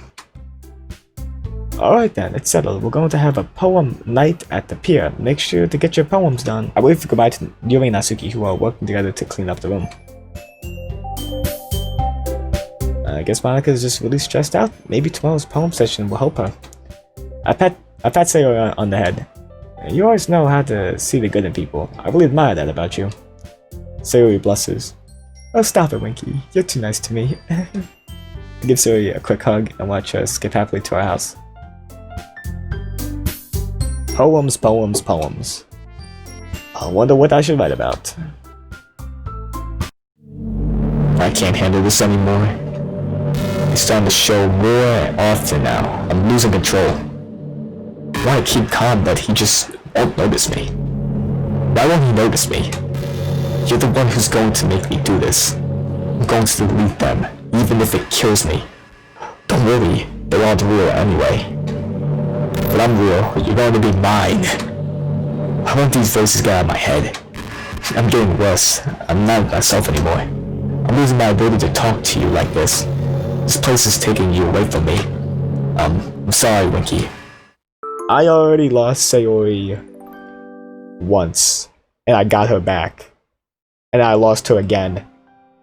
A: Alright then, it's settled. We're going to have a poem night at the pier. Make sure to get your poems done. I wave goodbye to Yuri and Natsuki, who are working together to clean up the room. I guess Monika's just really stressed out. Maybe tomorrow's poem session will help her. I pat Sayori on the head. You always know how to see the good in people. I really admire that about you. Sayori blushes. Oh, stop it, Winky. You're too nice to me. Give Sayori a quick hug and watch her skip happily to our house. Poems, poems, poems. I wonder what I should write about.
G: I can't handle this anymore. It's starting to show more and often now. I'm losing control. I want to keep calm, but he just won't notice me. Why won't he notice me? You're the one who's going to make me do this. I'm going to delete them, even if it kills me. Don't worry, they aren't real anyway. But I'm real, you're going to be mine. I want these voices to get out of my head. I'm getting worse. I'm not myself anymore. I'm losing my ability to talk to you like this. This place is taking you away from me. I'm sorry, Winky.
A: I already lost Sayori once, and I got her back. And I lost her again,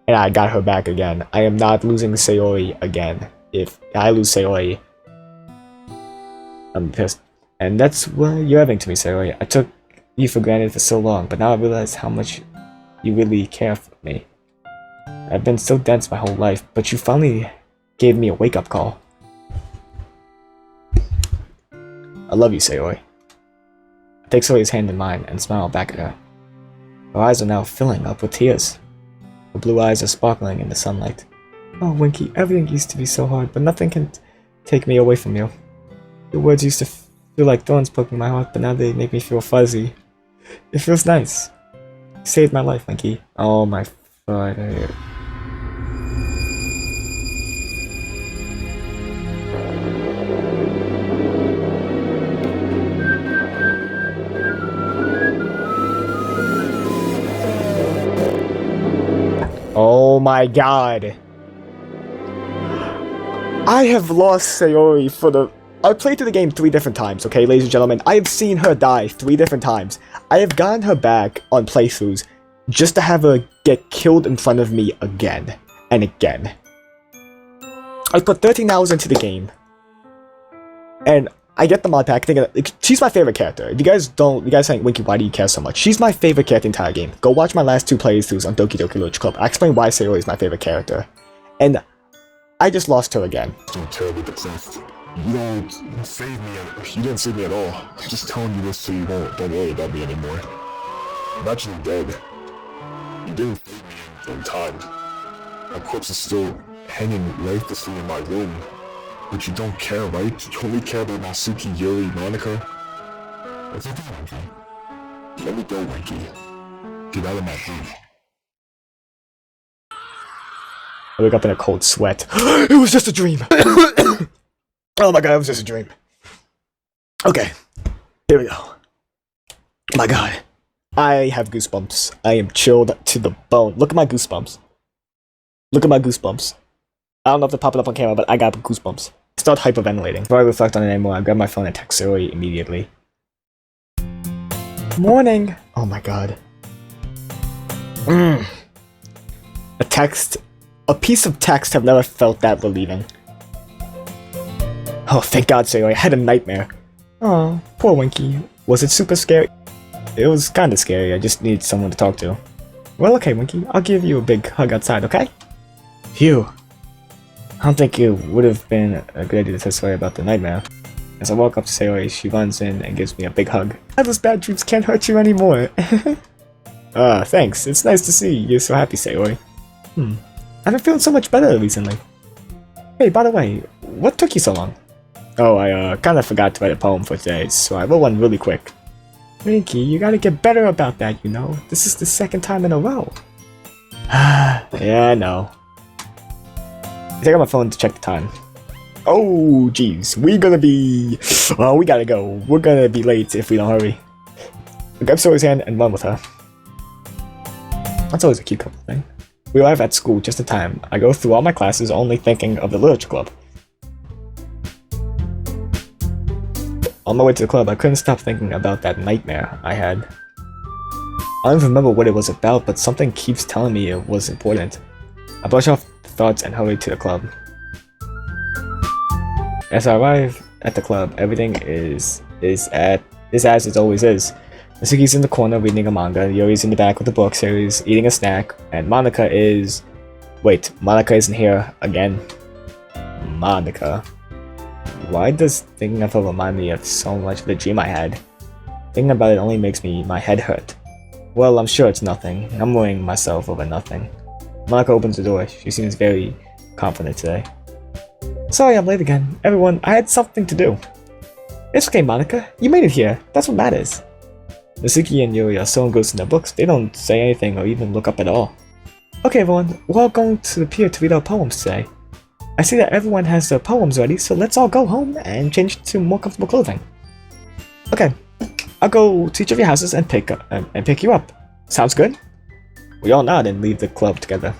A: and I got her back again. I am not losing Sayori again. If I lose Sayori, I'm pissed. And that's what you're having to me, Sayori. I took you for granted for so long, but now I realize how much you really care for me. I've been so dense my whole life, but you finally gave me a wake-up call. I love you, Sayori. I take Sayori's hand in mine and smile back at her. Her eyes are now filling up with tears. Her blue eyes are sparkling in the sunlight. Oh, Winky, everything used to be so hard, but nothing can take me away from you. Your words used to feel like thorns poking my heart, but now they make me feel fuzzy. It feels nice. You saved my life, Winky. Oh my Friday. Oh my god. I have lost Sayori for the... I played through the game 3 different times, okay, ladies and gentlemen. I have seen her die 3 different times. I have gotten her back on playthroughs just to have her get killed in front of me again and again. I put 13 hours into the game. And I get the mod pack thinking that she's my favorite character. If you guys saying, Winky, why do you care so much? She's my favorite character in the entire game. Go watch my last 2 playthroughs on Doki Doki Literature Club. I explain why Sayori is my favorite character. And I just lost her again.
B: I'm terribly depressed. You don't save me. You didn't save me at all. I'm just telling you this so you don't worry about me anymore. I'm actually dead. You didn't save me in time. My corpse is still hanging lifelessly in my room. But you don't care, right? You only care about Natsuki, Yuri, Monika. What's it doing, Winky? Let me go, Winky. Get out of my head.
A: I wake up in a cold sweat. It was just a dream! Oh my god, it was just a dream. Okay, here we go. Oh my god. I have goosebumps. I am chilled to the bone. Look at my goosebumps. Look at my goosebumps. I don't know if they're popping up on camera, but I got goosebumps. Start hyperventilating. Before I reflect on it anymore, I grab my phone and text Sayori immediately. Morning! Oh my god. A text. A piece of text have never felt that relieving. Oh, thank god, Sayori. I had a nightmare. Oh, poor Winky. Was it super scary? It was kinda scary. I just need someone to talk to. Well, okay, Winky. I'll give you a big hug outside, okay? Phew. I don't think it would have been a good idea to tell Sayori about the nightmare. As I walk up to Sayori, she runs in and gives me a big hug. Those bad dreams can't hurt you anymore. Thanks. It's nice to see you're so happy, Sayori. I've been feeling so much better recently. Hey, by the way, what took you so long? Oh, I kinda forgot to write a poem for today, so I wrote one really quick. Minky, you gotta get better about that, you know? This is the second time in a row. Yeah, I know. I take out my phone to check the time. Oh, jeez, we gotta go. We're gonna be late if we don't hurry. I grab Sayori's hand and run with her. That's always a cute couple thing. We arrive at school just in time. I go through all my classes only thinking of the literature club. On my way to the club, I couldn't stop thinking about that nightmare I had. I don't even remember what it was about, but something keeps telling me it was important. I brush off the thoughts and hurry to the club. As I arrive at the club, everything is as it always is. Misuki's in the corner reading a manga, Yuri's in the back with the book series, eating a snack, and Monika is... Wait, Monika isn't here again. Monika. Why does thinking of her remind me of so much of the dream I had? Thinking about it only makes my head hurt. Well, I'm sure it's nothing. I'm worrying myself over nothing. Monika opens the door. She seems very confident today. Sorry I'm late again. Everyone, I had something to do. It's okay, Monika. You made it here. That's what matters. Misuki and Yuri are so engrossed in their books, they don't say anything or even look up at all. Okay, everyone, we're all going to the pier to read our poems today. I see that everyone has their poems ready, so let's all go home and change to more comfortable clothing. Okay, I'll go to each of your houses and pick you up. Sounds good? We all nod and leave the club together.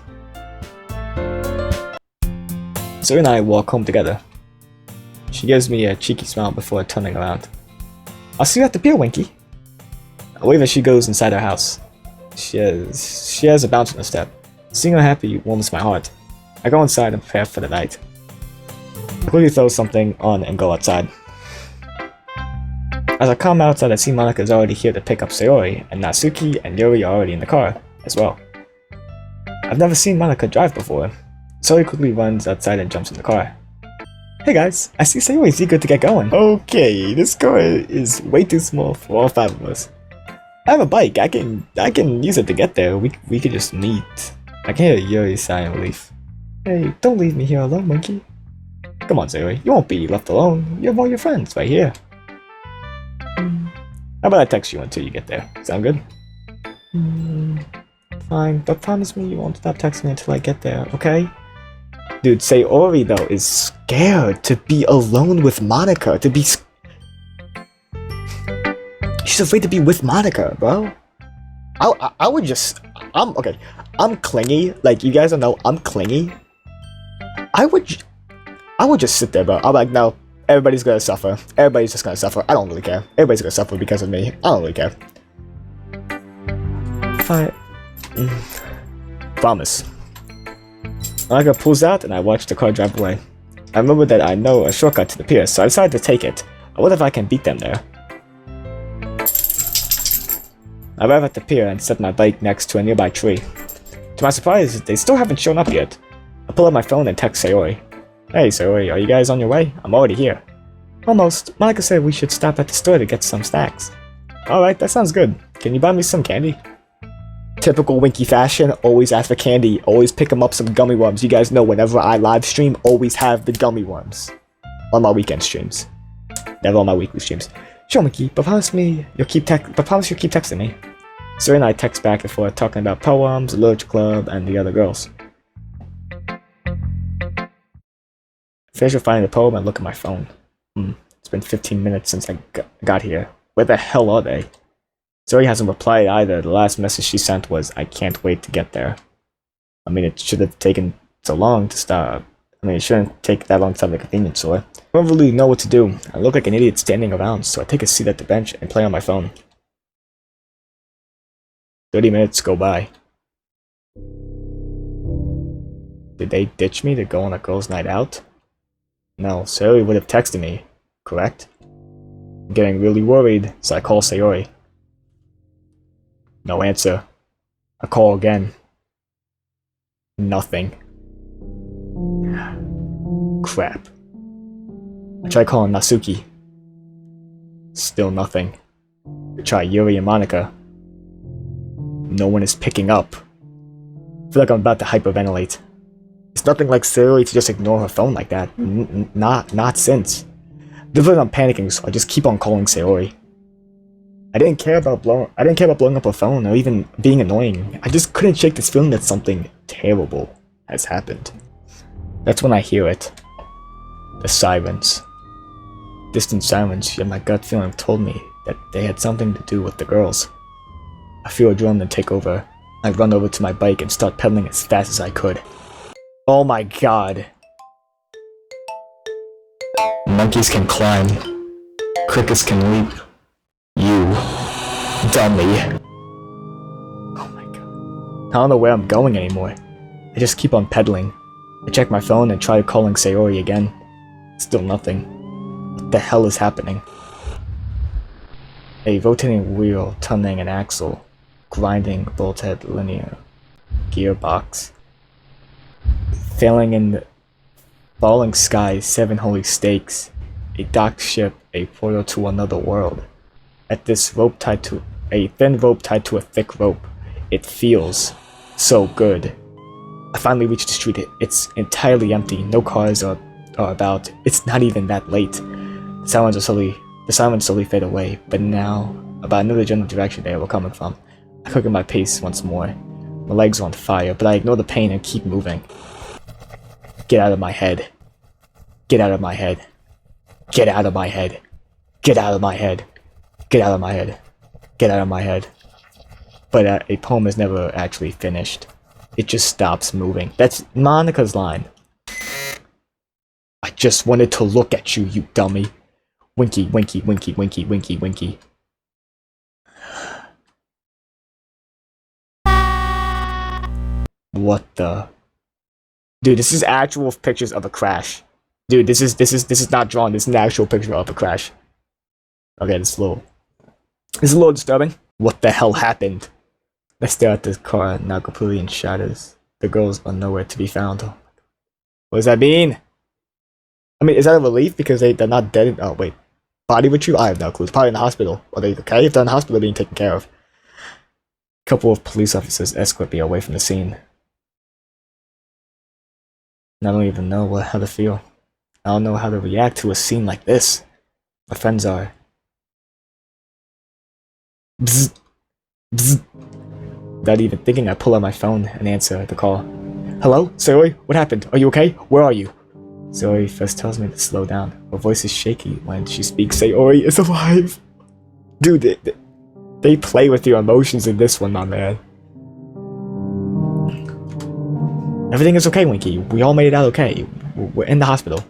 A: Sayori and I walk home together. She gives me a cheeky smile before turning around. I'll see you at the pier, Winky. I wave as she goes inside her house. She has a bounce in her step. Seeing her happy warms my heart. I go inside and prepare for the night. I quickly throw something on and go outside. As I come outside, I see Monika is already here to pick up Sayori, and Natsuki and Yuri are already in the car as well. I've never seen Monika drive before. Sayori quickly runs outside and jumps in the car. Hey guys, I see Sayori's eager to get going. Okay, this car is way too small for all 5 of us. I have a bike. I can use it to get there. We could just meet. I can hear Yuri sigh in relief. Hey, don't leave me here alone, Monkey. Come on, Sayori. You won't be left alone. You have all your friends right here. How about I text you until you get there? Sound good? Fine, but promise me you won't stop texting me until I get there, okay? Dude, Sayori though is scared to be alone with Monika. She's afraid to be with Monika, bro. I would just... okay. I'm clingy. Like, you guys don't know, I'm clingy. I would just sit there, bro. I'm like, no, everybody's gonna suffer. Everybody's just gonna suffer. I don't really care. Everybody's gonna suffer because of me. I don't really care. Fine. Promise. Monika pulls out and I watch the car drive away. I remember that I know a shortcut to the pier, so I decided to take it. I wonder if I can beat them there. I arrive at the pier and set my bike next to a nearby tree. To my surprise, they still haven't shown up yet. I pull out my phone and text Sayori. Hey Sayori, are you guys on your way? I'm already here. Almost. Monika said we should stop at the store to get some snacks. Alright, that sounds good. Can you buy me some candy? Typical Winky fashion, always ask for candy, always pick them up some gummy worms. You guys know whenever I live stream, always have the gummy worms. On my weekend streams. Never on my weekly streams. Sure, Winky, but promise you'll keep texting me. Sayori and I text back and forth talking about poems, the literature club, and the other girls. I finish with finding the poem and look at my phone. It's been 15 minutes since I got here. Where the hell are they? Sayori hasn't replied either. The last message she sent was, I can't wait to get there. I mean, it should have taken so long to stop. I mean, it shouldn't take that long to stop at the convenience store. I don't really know what to do. I look like an idiot standing around, so I take a seat at the bench and play on my phone. 30 minutes go by. Did they ditch me to go on a girls' night out? No, Sayori would have texted me, correct? I'm getting really worried, so I call Sayori. No answer. I call again. Nothing. Crap. I tried calling Natsuki. Still nothing. I tried Yuri and Monika. No one is picking up. I feel like I'm about to hyperventilate. It's nothing like Sayori to just ignore her phone like that. Not since. Definitely I'm panicking, so I just keep on calling Sayori. I didn't care about blowing up her phone or even being annoying. I just couldn't shake this feeling that something terrible has happened. That's when I hear it. The sirens. Distant sirens, yet my gut feeling told me that they had something to do with the girls. I feel adrenaline take over. I run over to my bike and start pedaling as fast as I could. Oh my god.
G: Monkeys can climb. Crickets can leap. You, dummy.
A: Oh my god. I don't know where I'm going anymore. I just keep on pedaling. I check my phone and try calling Sayori again. Still nothing. What the hell is happening? A rotating wheel, turning an axle, grinding bolt-head linear, gearbox. Failing in the falling sky, 7 holy stakes, a docked ship, a portal to another world. At this rope tied to a thin rope tied to a thick rope. It feels so good. I finally reached the street. It's entirely empty. No cars are about. It's not even that late. The sirens slowly fade away, but now, about another general direction they were coming from. I quicken my pace once more. My legs are on fire, but I ignore the pain and keep moving. Get out of my head. Get out of my head. Get out of my head. Get out of my head. Get out of my head. Get out of my head. But a poem is never actually finished. It just stops moving. That's Monika's line. I just wanted to look at you, you dummy. Winky, winky, winky, winky, winky, winky. What the? Dude, this is actual pictures of a crash. Dude, this is not drawn. This is an actual picture of a crash. Okay, this is a little disturbing. What the hell happened? I stare at this car, now completely in shadows. The girls are nowhere to be found. What does that mean? I mean, is that a relief because they're not dead? Oh wait, body with you? I have no clue. It's probably in the hospital. Are they okay? If they're in the hospital, they're being taken care of. A couple of police officers escort me away from the scene. And I don't even know how to feel. I don't know how to react to a scene like this. My friends are. Bzz. Bzz. Without even thinking, I pull out my phone and answer the call. Hello? Sayori? What happened? Are you okay? Where are you? Sayori first tells me to slow down. Her voice is shaky when she speaks. Sayori is alive! Dude, they play with your emotions in this one, my man. Everything is okay, Winky. We all made it out okay. We're in the hospital.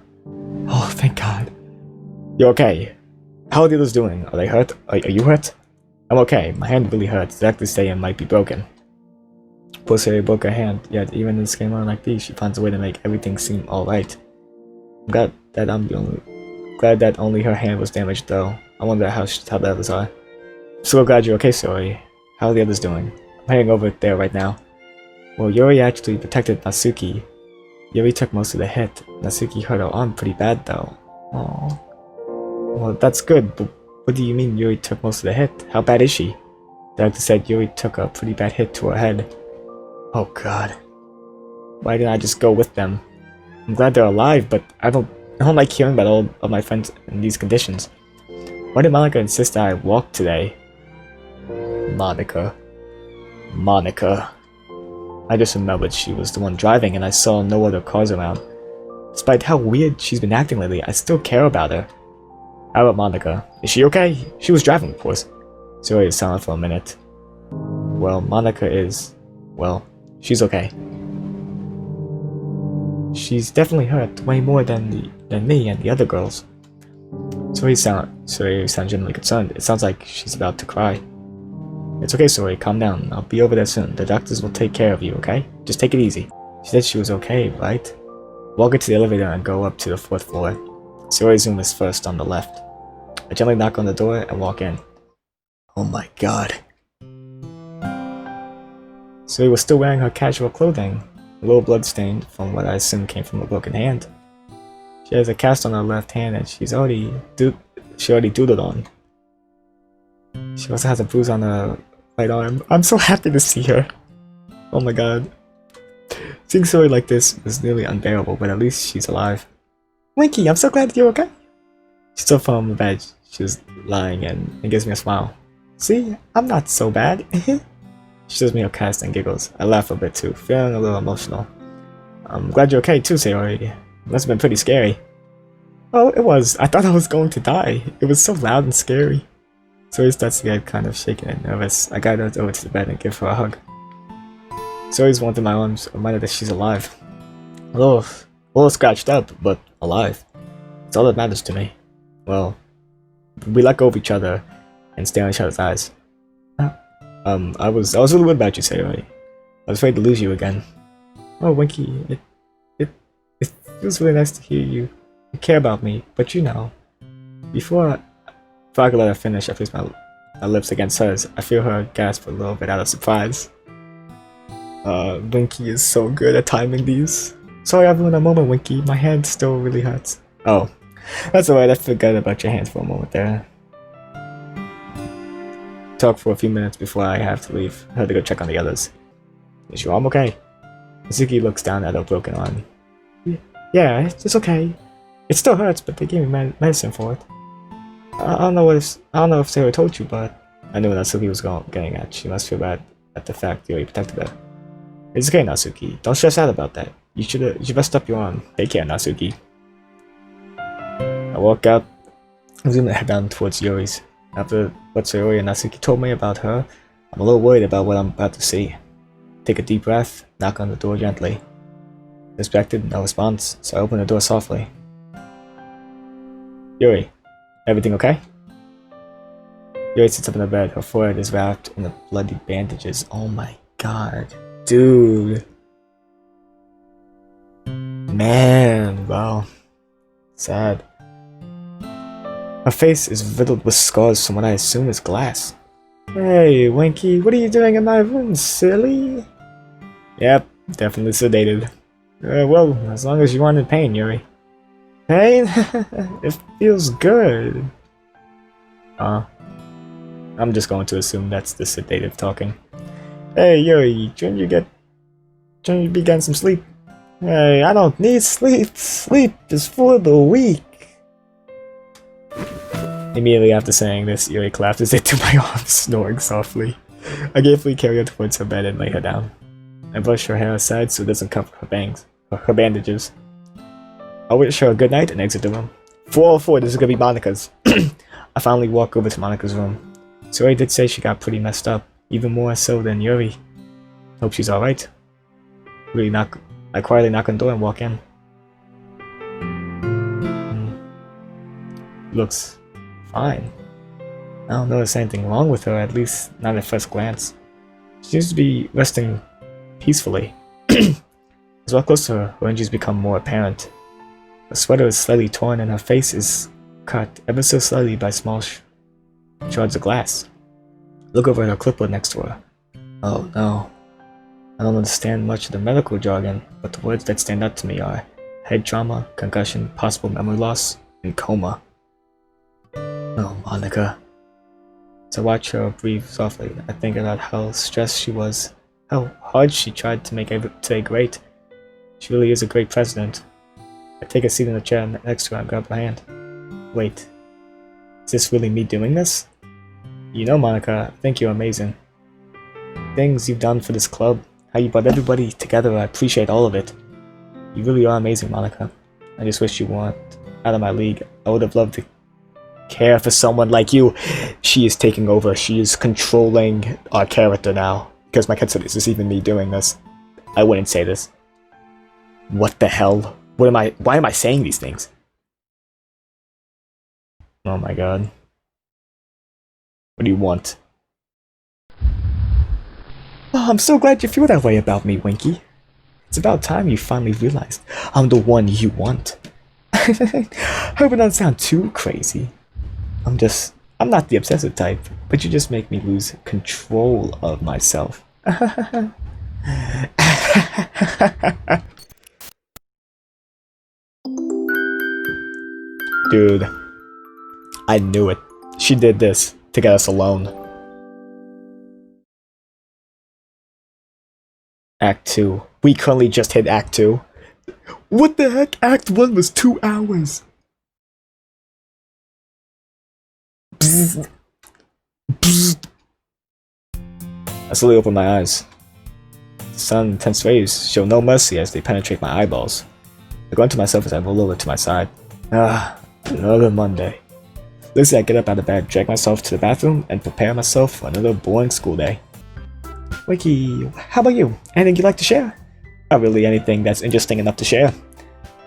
A: Oh, thank God. You're okay. How are the others doing? Are they hurt? Are you hurt? I'm okay. My hand really hurts. The doctors say it might be broken. Poor Sayori broke her hand, yet even in this game on like these, she finds a way to make everything seem alright. I'm glad that only her hand was damaged, though. I wonder how the others are. I'm so glad you're okay, Sayori. How are the others doing? I'm heading over there right now. Well, Yuri actually protected Natsuki. Yuri took most of the hit. Natsuki hurt her arm pretty bad, though. Aww. Well, that's good, but what do you mean Yuri took most of the hit? How bad is she? The doctor said Yuri took a pretty bad hit to her head. Oh god. Why didn't I just go with them? I'm glad they're alive, but I don't like hearing about all of my friends in these conditions. Why did Monika insist that I walk today? Monika. I just remembered she was the one driving and I saw no other cars around. Despite how weird she's been acting lately, I still care about her. How about Monika? Is she okay? She was driving, of course. Sayori is silent for a minute. Well, Monika is... well, she's okay. She's definitely hurt way more than me and the other girls. Sayori sounds genuinely concerned. It sounds like she's about to cry. It's okay, Sayori, calm down. I'll be over there soon. The doctors will take care of you, okay? Just take it easy. She said she was okay, right? Walk her to the elevator and go up to the 4th floor. Sayori's room is first on the left. I gently knock on the door and walk in. Oh my god. Sayori was still wearing her casual clothing, a little bloodstained from what I assume came from a broken hand. She has a cast on her left hand and she already doodled on. She also has a bruise on her right arm. I'm so happy to see her. Oh my god. Seeing Sayori like this was nearly unbearable, but at least she's alive. Winky, I'm so glad that you're okay. She stood from the bed. She was lying and gives me a smile. See, I'm not so bad. She shows me her cast and giggles. I laugh a bit too, feeling a little emotional. I'm glad you're okay too, Sayori. It must have been pretty scary. Oh, it was. I thought I was going to die. It was so loud and scary. Sayori starts to get kind of shaken and nervous. I guide her over to the bed and give her a hug. Sayori's warmth in my arms reminded that she's alive. A little scratched up, but alive. It's all that matters to me. Well, we let go of each other and stare in each other's eyes. I was really worried about you, Sayori. I was afraid to lose you again. Oh, Winky, it feels really nice to hear you care about me, but you know, before I could let her finish, I place my lips against hers. I feel her gasp a little bit out of surprise. Winky is so good at timing these. Sorry I've ruined a moment, Winky. My hand still really hurts. Oh, that's alright. I forgot about your hands for a moment there. Talk for a few minutes before I have to leave. I had to go check on the others. Is your arm okay? Suki looks down at her broken arm. Yeah, it's okay. It still hurts, but they gave me medicine for it. I don't know if Sayori told you, but I knew what Suki was getting at. She must feel bad at the fact you already protected her. It's okay, Natsuki. Don't stress out about that. You should rest up your arm. Take care, Natsuki. I walk out, I'm gonna head down towards Yuri's. After what Sayori and Natsuki told me about her, I'm a little worried about what I'm about to see. Take a deep breath, knock on the door gently. Expected, no response, so I open the door softly. Yuri, everything okay? Yuri sits up in the bed, her forehead is wrapped in the bloody bandages. Oh my god. Dude. Man, wow. Sad. Her face is riddled with scars from what I assume is glass. Hey, Winky, what are you doing in my room, silly? Yep, definitely sedated. Well, as long as you aren't in pain, Yuri. Pain? It feels good. I'm just going to assume that's the sedative talking. Hey, Yuri, shouldn't you be getting some sleep? Hey, I don't need sleep. Sleep is for the weak. Immediately after saying this, Yuri collapses into my arms, snoring softly. I carefully carry her towards her bed and lay her down. I brush her hair aside so it doesn't cover her bandages. I wish her a good night and exit the room. 404, this is gonna be Monika's. I finally walk over to Monika's room. Sayori did say she got pretty messed up, even more so than Yuri. Hope she's alright. I quietly knock on the door and walk in. Looks fine. I don't notice anything wrong with her, at least not at first glance. She seems to be resting peacefully. As well close to her, her injuries become more apparent. Her sweater is slightly torn and her face is cut ever so slightly by small shards of glass. Look over at her clipboard next to her. Oh no. I don't understand much of the medical jargon, but the words that stand out to me are head trauma, concussion, possible memory loss, and coma. Oh, Monika. As I watch her breathe softly, I think about how stressed she was, how hard she tried to make today great. She really is a great president. I take a seat in the chair next to her and grab her hand. Wait, is this really me doing this? You know, Monika, I think you're amazing. Things you've done for this club, how you brought everybody together, I appreciate all of it. You really are amazing, Monika. I just wish you weren't out of my league. I would have loved to care for someone like you. She is taking over. She is controlling our character now. Because my cat said, is this even me doing this? I wouldn't say this. What the hell? Why am I saying these things? Oh my god. What do you want? Oh, I'm so glad you feel that way about me, Winky. It's about time you finally realized I'm the one you want. Hope it doesn't sound too crazy. I'm not the obsessive type, but you just make me lose control of myself. Dude, I knew it. She did this to get us alone. Act 2. We currently just hit Act 2. What the heck? Act 1 was 2 hours. Bzz. Bzz. I slowly open my eyes. The sun's intense rays show no mercy as they penetrate my eyeballs. I grunt to myself as I roll over to my side. Another Monday. Lucy, I get up out of bed, drag myself to the bathroom, and prepare myself for another boring school day. Wiki, how about you? Anything you'd like to share? Not really anything that's interesting enough to share.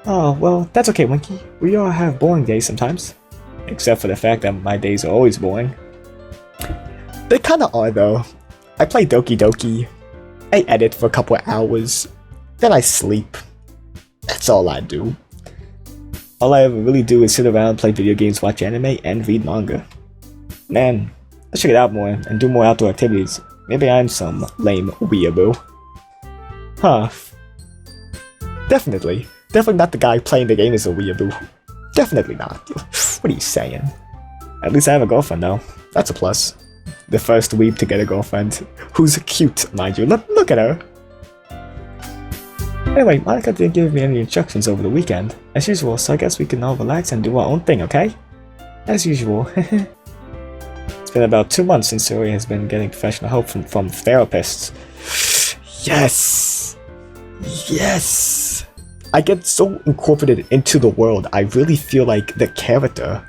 A: Oh, well, that's okay, Winky. We all have boring days sometimes. Except for the fact that my days are always boring. They kinda are, though. I play Doki Doki. I edit for a couple of hours. Then I sleep. That's all I do. All I ever really do is sit around, play video games, watch anime, and read manga. Man, I should get out more and do more outdoor activities. Maybe I'm some lame weeaboo. Huh. Definitely not the guy playing the game is a weeaboo. Definitely not. What are you saying? At least I have a girlfriend though. That's a plus. The first weeb to get a girlfriend. Who's cute, mind you. Look at her. Anyway, Monika didn't give me any instructions over the weekend, as usual, so I guess we can all relax and do our own thing, okay? As usual. It's been about 2 months since Sayori has been getting professional help from therapists. Yes! Yes! I get so incorporated into the world, I really feel like the character.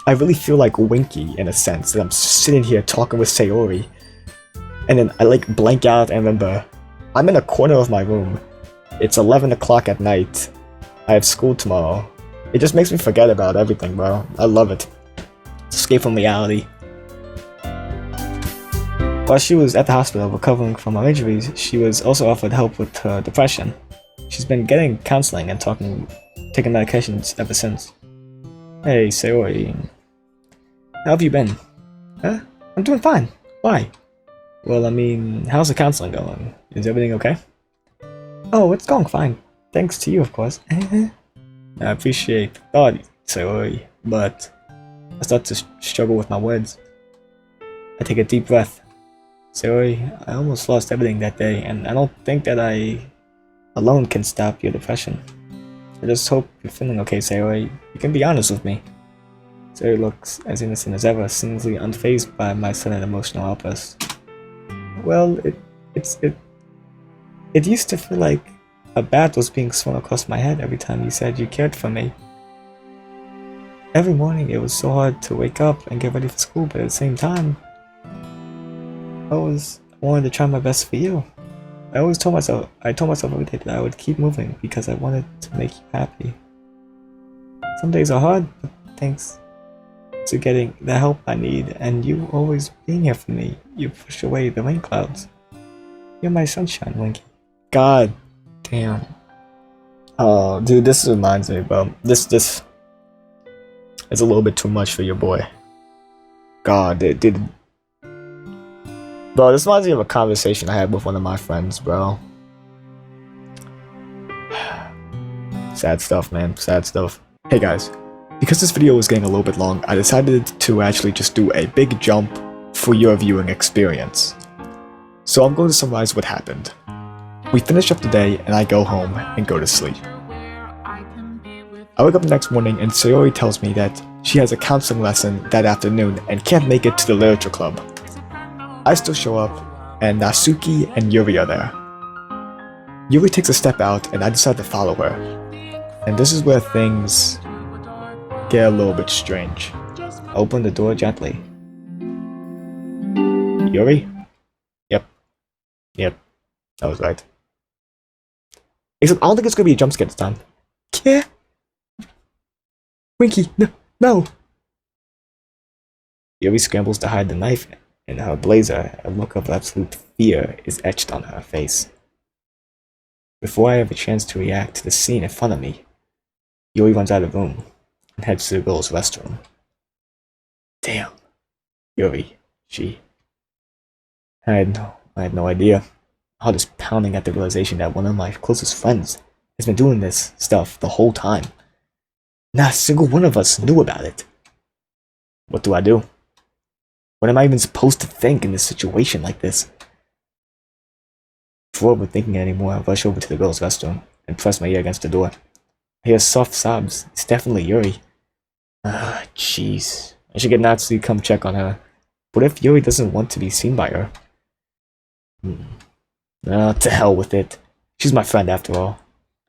A: I really feel like Winky, in a sense, that I'm sitting here talking with Sayori. And then I like blank out and remember, I'm in a corner of my room. It's 11 o'clock at night. I have school tomorrow. It just makes me forget about everything, bro. I love it. Escape from reality. While she was at the hospital recovering from her injuries, she was also offered help with her depression. She's been getting counseling and taking medications ever since. Hey, Sayori. How have you been? Huh? I'm doing fine. Why? Well, I mean, how's the counseling going? Is everything okay? Oh, it's going fine. Thanks to you, of course. I appreciate the thought, Sayori, but I start to struggle with my words. I take a deep breath. Sayori, I almost lost everything that day, and I don't think that I alone can stop your depression. I just hope you're feeling okay, Sayori. You can be honest with me. Sayori looks as innocent as ever, seemingly unfazed by my sudden emotional outburst. Well, it used to feel like a bat was being swung across my head every time you said you cared for me. Every morning it was so hard to wake up and get ready for school, but at the same time, I wanted to try my best for you. I told myself every day that I would keep moving because I wanted to make you happy. Some days are hard, but thanks to getting the help I need and you always being here for me, you push away the rain clouds. You're my sunshine, Winky. God damn. Oh, dude, this reminds me, bro. This is a little bit too much for your boy. God, dude. Bro, this reminds me of a conversation I had with one of my friends, bro. Sad stuff, man. Sad stuff. Hey guys, because this video was getting a little bit long, I decided to actually just do a big jump for your viewing experience. So I'm going to summarize what happened. We finish up the day and I go home and go to sleep. I wake up the next morning and Sayori tells me that she has a counseling lesson that afternoon and can't make it to the literature club. I still show up, and Natsuki and Yuri are there. Yuri takes a step out and I decide to follow her. And this is where things get a little bit strange. I open the door gently. Yuri? Yep. I was right. Except I don't think it's gonna be a jump scare this time. Yeah. Winky, no. Yuri scrambles to hide the knife in her blazer. A look of absolute fear is etched on her face. Before I have a chance to react to the scene in front of me, Yuri runs out of the room and heads to the girls' restroom. Damn. Yuri, I had no idea. Heart is pounding at the realization that one of my closest friends has been doing this stuff the whole time. Not a single one of us knew about it. What do I do? What am I even supposed to think in a situation like this? Before overthinking it anymore, I rush over to the girls' restroom and press my ear against the door. I hear soft sobs. It's definitely Yuri. Ah, jeez. I should get Natsu to come check on her. What if Yuri doesn't want to be seen by her? To hell with it. She's my friend after all.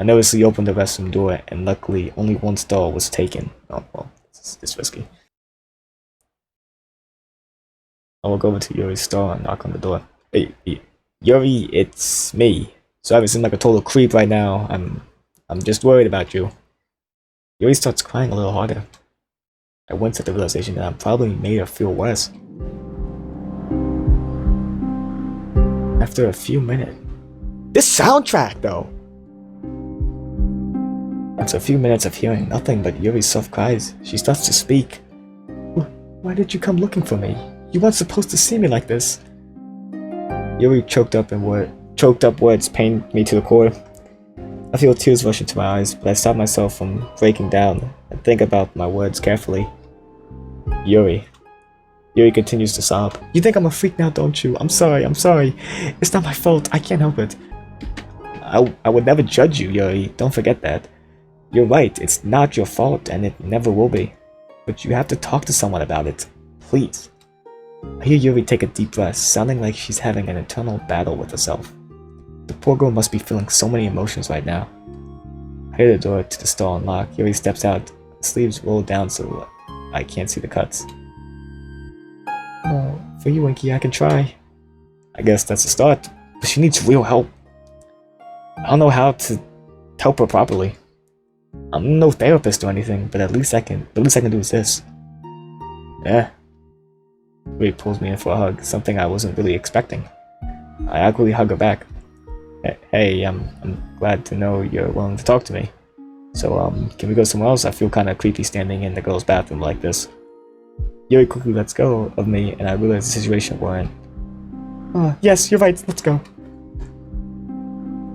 A: I nervously opened the restroom door, and luckily only one stall was taken. Oh, well, it's risky. I will go over to Yuri's stall and knock on the door. Hey, Yuri, it's me. So I haven't seem like a total creep right now. I'm just worried about you. Yuri starts crying a little harder. I went at the realization that I probably made her feel worse. After a few minutes. This soundtrack, though! After a few minutes of hearing nothing but Yuri's soft cries, she starts to speak. Why did you come looking for me? You weren't supposed to see me like this. Yuri choked up words pained me to the core. I feel tears rush into my eyes, but I stop myself from breaking down and think about my words carefully. Yuri continues to sob. You think I'm a freak now, don't you? I'm sorry. It's not my fault. I can't help it. I would never judge you, Yuri. Don't forget that. You're right. It's not your fault, and it never will be. But you have to talk to someone about it. Please. I hear Yuri take a deep breath, sounding like she's having an internal battle with herself. The poor girl must be feeling so many emotions right now. I hear the door to the stall unlock. Yuri steps out, sleeves rolled down so I can't see the cuts. For you, Winky, I can try. I guess that's a start, but she needs real help. I don't know how to help her properly. I'm no therapist or anything, but at least I can do is this. Yeah. Yuri pulls me in for a hug, something I wasn't really expecting. I awkwardly hug her back. Hey, I'm glad to know you're willing to talk to me. So, can we go somewhere else? I feel kind of creepy standing in the girls' bathroom like this. Yuri quickly lets go of me, and I realize the situation we're in. Yes, you're right, let's go.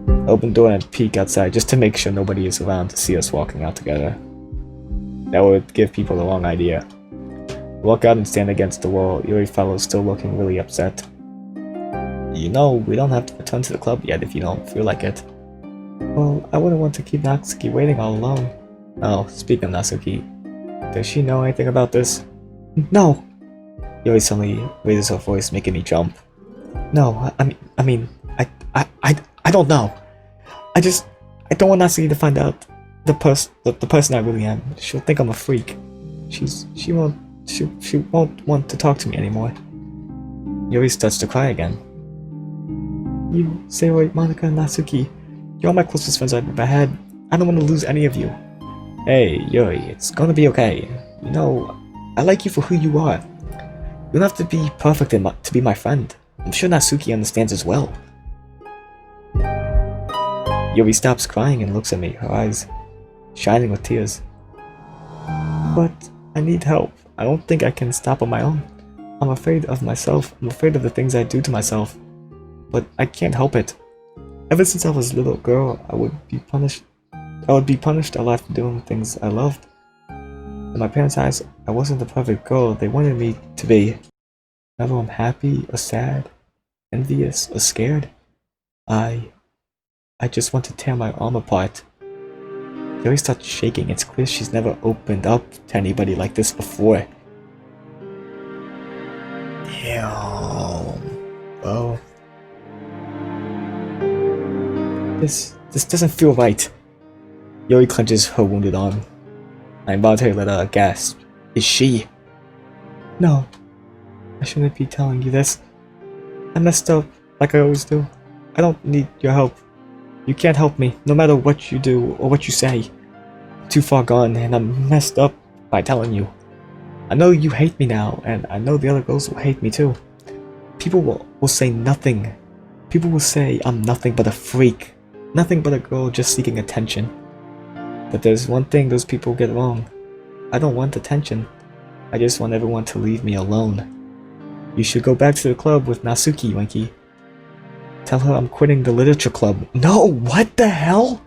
A: I open the door and peek outside just to make sure nobody is around to see us walking out together. That would give people the wrong idea. I walk out and stand against the wall. Yuri follows, still looking really upset. You know, we don't have to return to the club yet if you don't feel like it. Well, I wouldn't want to keep Natsuki waiting all alone. Oh, speaking of Natsuki, does she know anything about this? No! Yuri suddenly raises her voice, making me jump. No, I don't know. I don't want Natsuki to find out the person I really am. She'll think I'm a freak. She won't want to talk to me anymore. Yuri starts to cry again. You, Sayori, Monika, and Natsuki, you're all my closest friends I've ever had. I don't want to lose any of you. Hey, Yuri, it's gonna be okay. You know, I like you for who you are. You don't have to be perfect to be my friend. I'm sure Natsuki understands as well. Yuri stops crying and looks at me, her eyes shining with tears. But I need help. I don't think I can stop on my own. I'm afraid of myself. I'm afraid of the things I do to myself. But I can't help it. Ever since I was a little girl, I would be punished a lot for doing things I loved. In my parents' eyes, I wasn't the perfect girl they wanted me to be. Whenever I'm happy or sad, envious or scared, I just want to tear my arm apart. Yuri starts shaking. It's clear she's never opened up to anybody like this before. Damn. Well, this doesn't feel right. Yuri clenches her wounded arm. I involuntarily let out a gasp. Is she? No. I shouldn't be telling you this. I messed up, like I always do. I don't need your help. You can't help me, no matter what you do or what you say. I'm too far gone, and I'm messed up by telling you. I know you hate me now, and I know the other girls will hate me too. People will say nothing. People will say I'm nothing but a freak. Nothing but a girl just seeking attention. But there's one thing those people get wrong. I don't want attention. I just want everyone to leave me alone. You should go back to the club with Natsuki, Winky. Tell her I'm quitting the literature club. No, what the hell?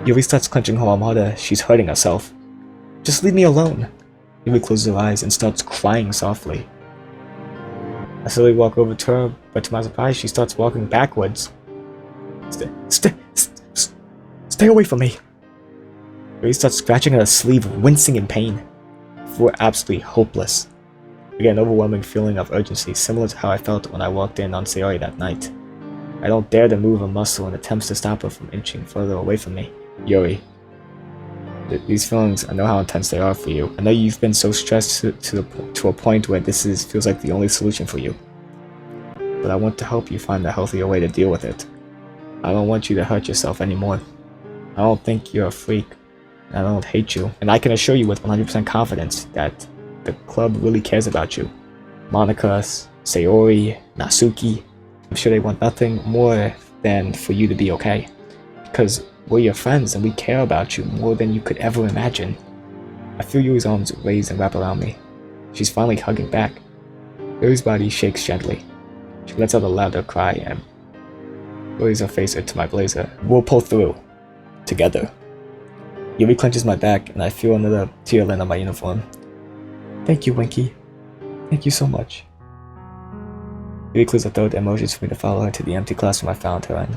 A: Yuri starts clenching her arm harder. She's hurting herself. Just leave me alone. Yuri closes her eyes and starts crying softly. I slowly walk over to her, but to my surprise, she starts walking backwards. Stay away from me. Yuri starts scratching at her sleeve, wincing in pain. I feel absolutely hopeless. I get an overwhelming feeling of urgency, similar to how I felt when I walked in on Sayori that night. I don't dare to move a muscle in attempts to stop her from inching further away from me. Yuri. These feelings, I know how intense they are for you. I know you've been so stressed to a point where this feels like the only solution for you. But I want to help you find a healthier way to deal with it. I don't want you to hurt yourself anymore. I don't think you're a freak. I don't hate you. And I can assure you with 100% confidence that the club really cares about you. Monika, Sayori, Natsuki, I'm sure they want nothing more than for you to be okay. Because we're your friends and we care about you more than you could ever imagine. I feel Yuri's arms raise and wrap around me. She's finally hugging back. Yuri's body shakes gently. She lets out a louder cry and lays her face into my blazer. We'll pull through. Together. Yuri clenches my back and I feel another tear land on my uniform. Thank you, Winky. Thank you so much. Yuri clears her throat and motions for me to follow her to the empty classroom I found her in.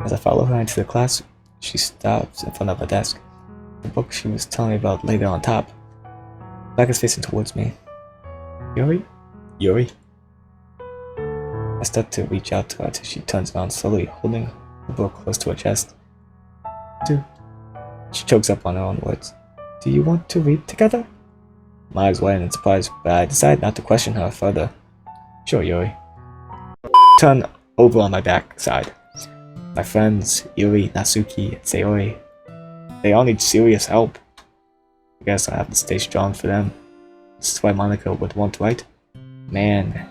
A: As I follow her into the class, she stops in front of her desk. The book she was telling me about lay there on top. Back is facing towards me. Yuri? Yuri? I start to reach out to her till she turns around slowly, holding the book close to her chest. She chokes up on her own words. Do you want to read together? My eyes widen in surprise, but I decide not to question her further. Sure, Yuri. Turn over on my back side. My friends, Yuri, Natsuki, and Sayori, they all need serious help. I guess I have to stay strong for them. This is why Monika would want to write. Man,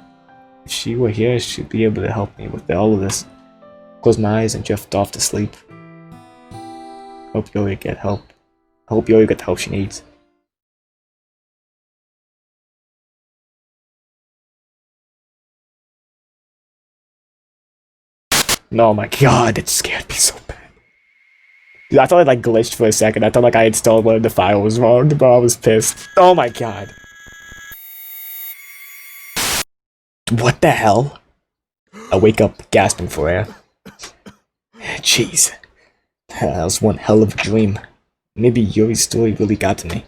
A: if she were here, she'd be able to help me with all of this. Close my eyes and drift off to sleep. Hope Yuri get help. I hope Yuri get the help she needs. Oh my god, it scared me so bad. Dude, I thought it like glitched for a second. I thought like I installed one of the files wrong, but I was pissed. Oh my god. What the hell? I wake up gasping for air. Jeez. That was one hell of a dream. Maybe Yuri's story really got to me.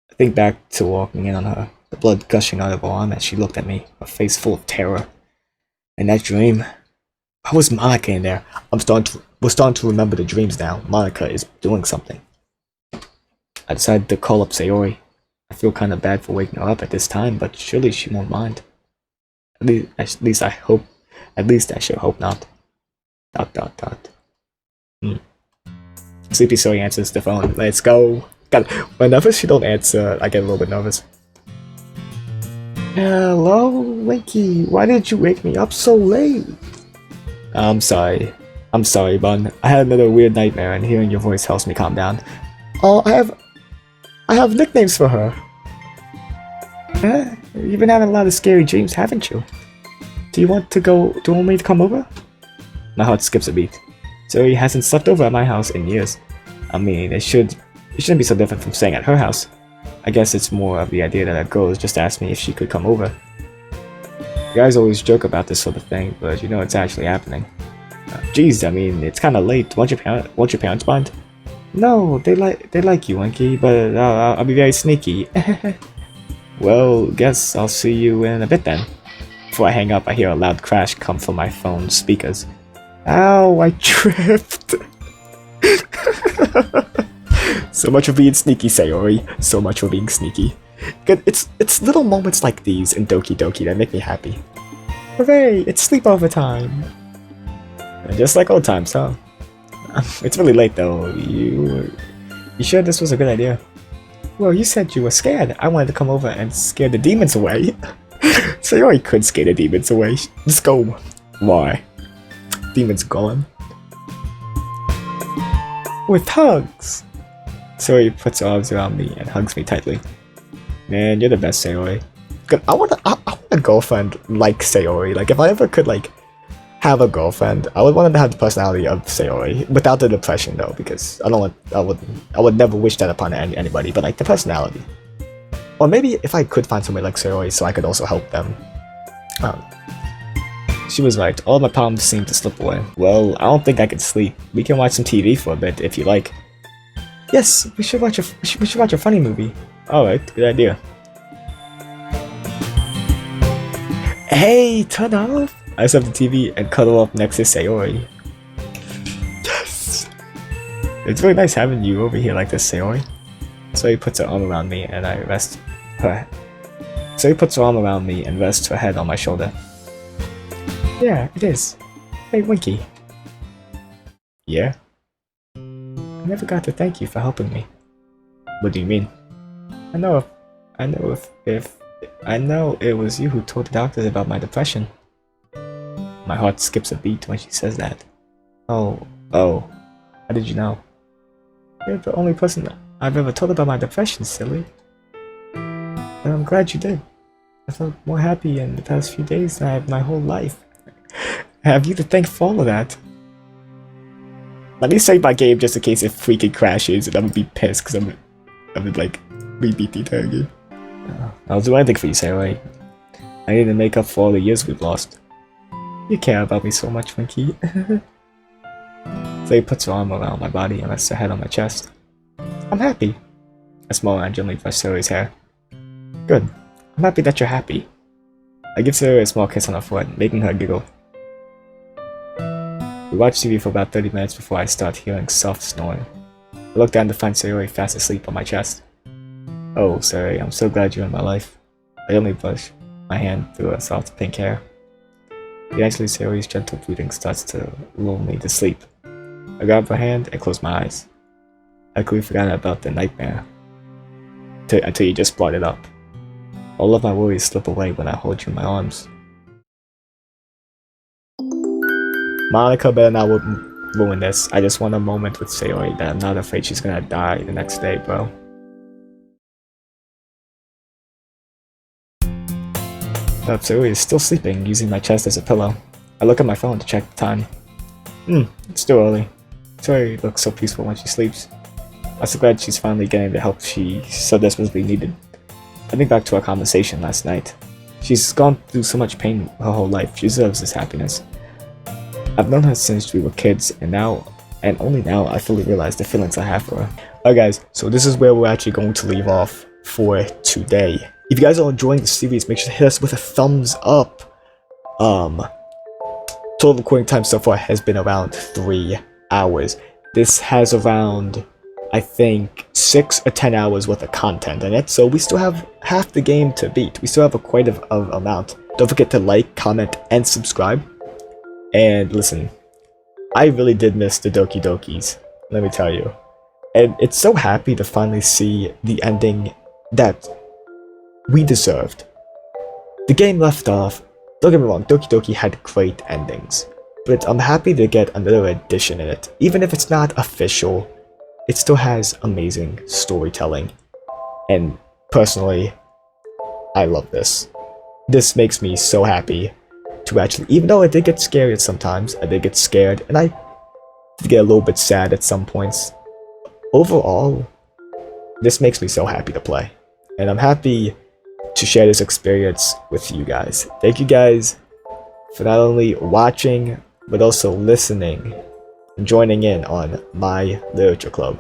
A: I think back to walking in on her, the blood gushing out of her arm as she looked at me, her face full of terror. In that dream, how was Monika in there? We're starting to remember the dreams now. Monika is doing something. I decided to call up Sayori. I feel kind of bad for waking her up at this time, but surely she won't mind. At least I hope. At least I should hope not. ... Sleepy Sayori answers the phone. Let's go. God, whenever she don't answer, I get a little bit nervous. Hello, Winky. Why did you wake me up so late? I'm sorry, Bun. I had another weird nightmare, and hearing your voice helps me calm down. Oh, I have nicknames for her. You've been having a lot of scary dreams, haven't you? Do you want me to come over? My heart skips a beat. So he hasn't slept over at my house in years. I mean, it shouldn't be so different from staying at her house. I guess it's more of the idea that a girl has just asked me if she could come over. You guys always joke about this sort of thing, but you know it's actually happening. Geez, I mean, it's kind of late. Won't your parents mind? No, they like you, Winky, but I'll be very sneaky. Well, guess I'll see you in a bit then. Before I hang up, I hear a loud crash come from my phone's speakers. Ow, I tripped. So much for being sneaky, Sayori. So much for being sneaky. It's little moments like these in Doki Doki that make me happy. Hooray, it's sleepover time. Just like old times, huh? It's really late though. You sure this was a good idea? Well, you said you were scared. I wanted to come over and scare the demons away. Sayori could scare the demons away. Just go. Why? Demons gone. With hugs. Sayori puts her arms around me and hugs me tightly. Man, you're the best, Sayori. I want a girlfriend like Sayori. Like, if I ever could, like, have a girlfriend, I would want them to have the personality of Sayori, without the depression though, because I would never wish that upon anybody, but like the personality. Or maybe if I could find somebody like Sayori, so I could also help them. She was right. All my problems seem to slip away. Well, I don't think I could sleep. We can watch some TV for a bit if you like. Yes, we should watch a funny movie. All right, good idea. Hey, turn off! I set up the TV and cuddle up next to Sayori. Yes! It's really nice having you over here like this, Sayori. So he puts her arm around me and I rest her. So he puts her arm around me and rests her head on my shoulder. Yeah, it is. Hey, Winky. Yeah? I never got to thank you for helping me. What do you mean? I know it was you who told the doctors about my depression. My heart skips a beat when she says that. Oh, how did you know? You're the only person I've ever told about my depression, silly. And I'm glad you did. I felt more happy in the past few days than I have my whole life. I have you to thank for all of that. Let me save my game just in case it freaking crashes and I'm gonna be pissed because I'm gonna like rebeat the entire game. I'll do anything for you, Sayori. I need to make up for all the years we've lost. You care about me so much, Winky. So he puts her arm around my body and rests her head on my chest. I'm happy. I smile and gently brush Sayori's hair. Good. I'm happy that you're happy. I give Sayori a small kiss on her forehead, making her giggle. We watch TV for about 30 minutes before I start hearing soft snoring. I look down to find Sayori fast asleep on my chest. Oh, Sayori, I'm so glad you're in my life. I only brush my hand through her soft pink hair. Eventually, Sayori's gentle breathing starts to lull me to sleep. I grab her hand and close my eyes. I quickly forgot about the nightmare. Until you just brought it up. All of my worries slip away when I hold you in my arms. Monika better not ruin this. I just want a moment with Sayori that I'm not afraid she's gonna die the next day, bro. But Sayori is still sleeping, using my chest as a pillow. I look at my phone to check the time. It's still early. Sayori looks so peaceful when she sleeps. I'm so glad she's finally getting the help she so desperately needed. I think back to our conversation last night. She's gone through so much pain her whole life. She deserves this happiness. I've known her since we were kids, and only now, I fully realize the feelings I have for her. Alright guys, so this is where we're actually going to leave off for today. If you guys are enjoying the series, make sure to hit us with a thumbs up. Total recording time so far has been around 3 hours. This has around, I think, 6 or 10 hours worth of content in it, so we still have half the game to beat. We still have quite an amount. Don't forget to like, comment, and subscribe. And listen, I really did miss the Doki Dokis, let me tell you. And it's so happy to finally see the ending that we deserved. The game left off, don't get me wrong, Doki Doki had great endings, but I'm happy to get another edition in it. Even if it's not official, it still has amazing storytelling. And personally, I love this. This makes me so happy to actually, even though I did get scared sometimes, I did get scared, and I did get a little bit sad at some points. Overall, this makes me so happy to play. And I'm happy to share this experience with you guys. Thank you guys for not only watching, but also listening and joining in on my literature club.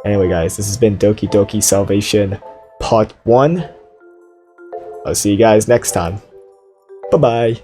A: Anyway guys, this has been Doki Doki Salvation Part 1. I'll see you guys next time. Bye-bye.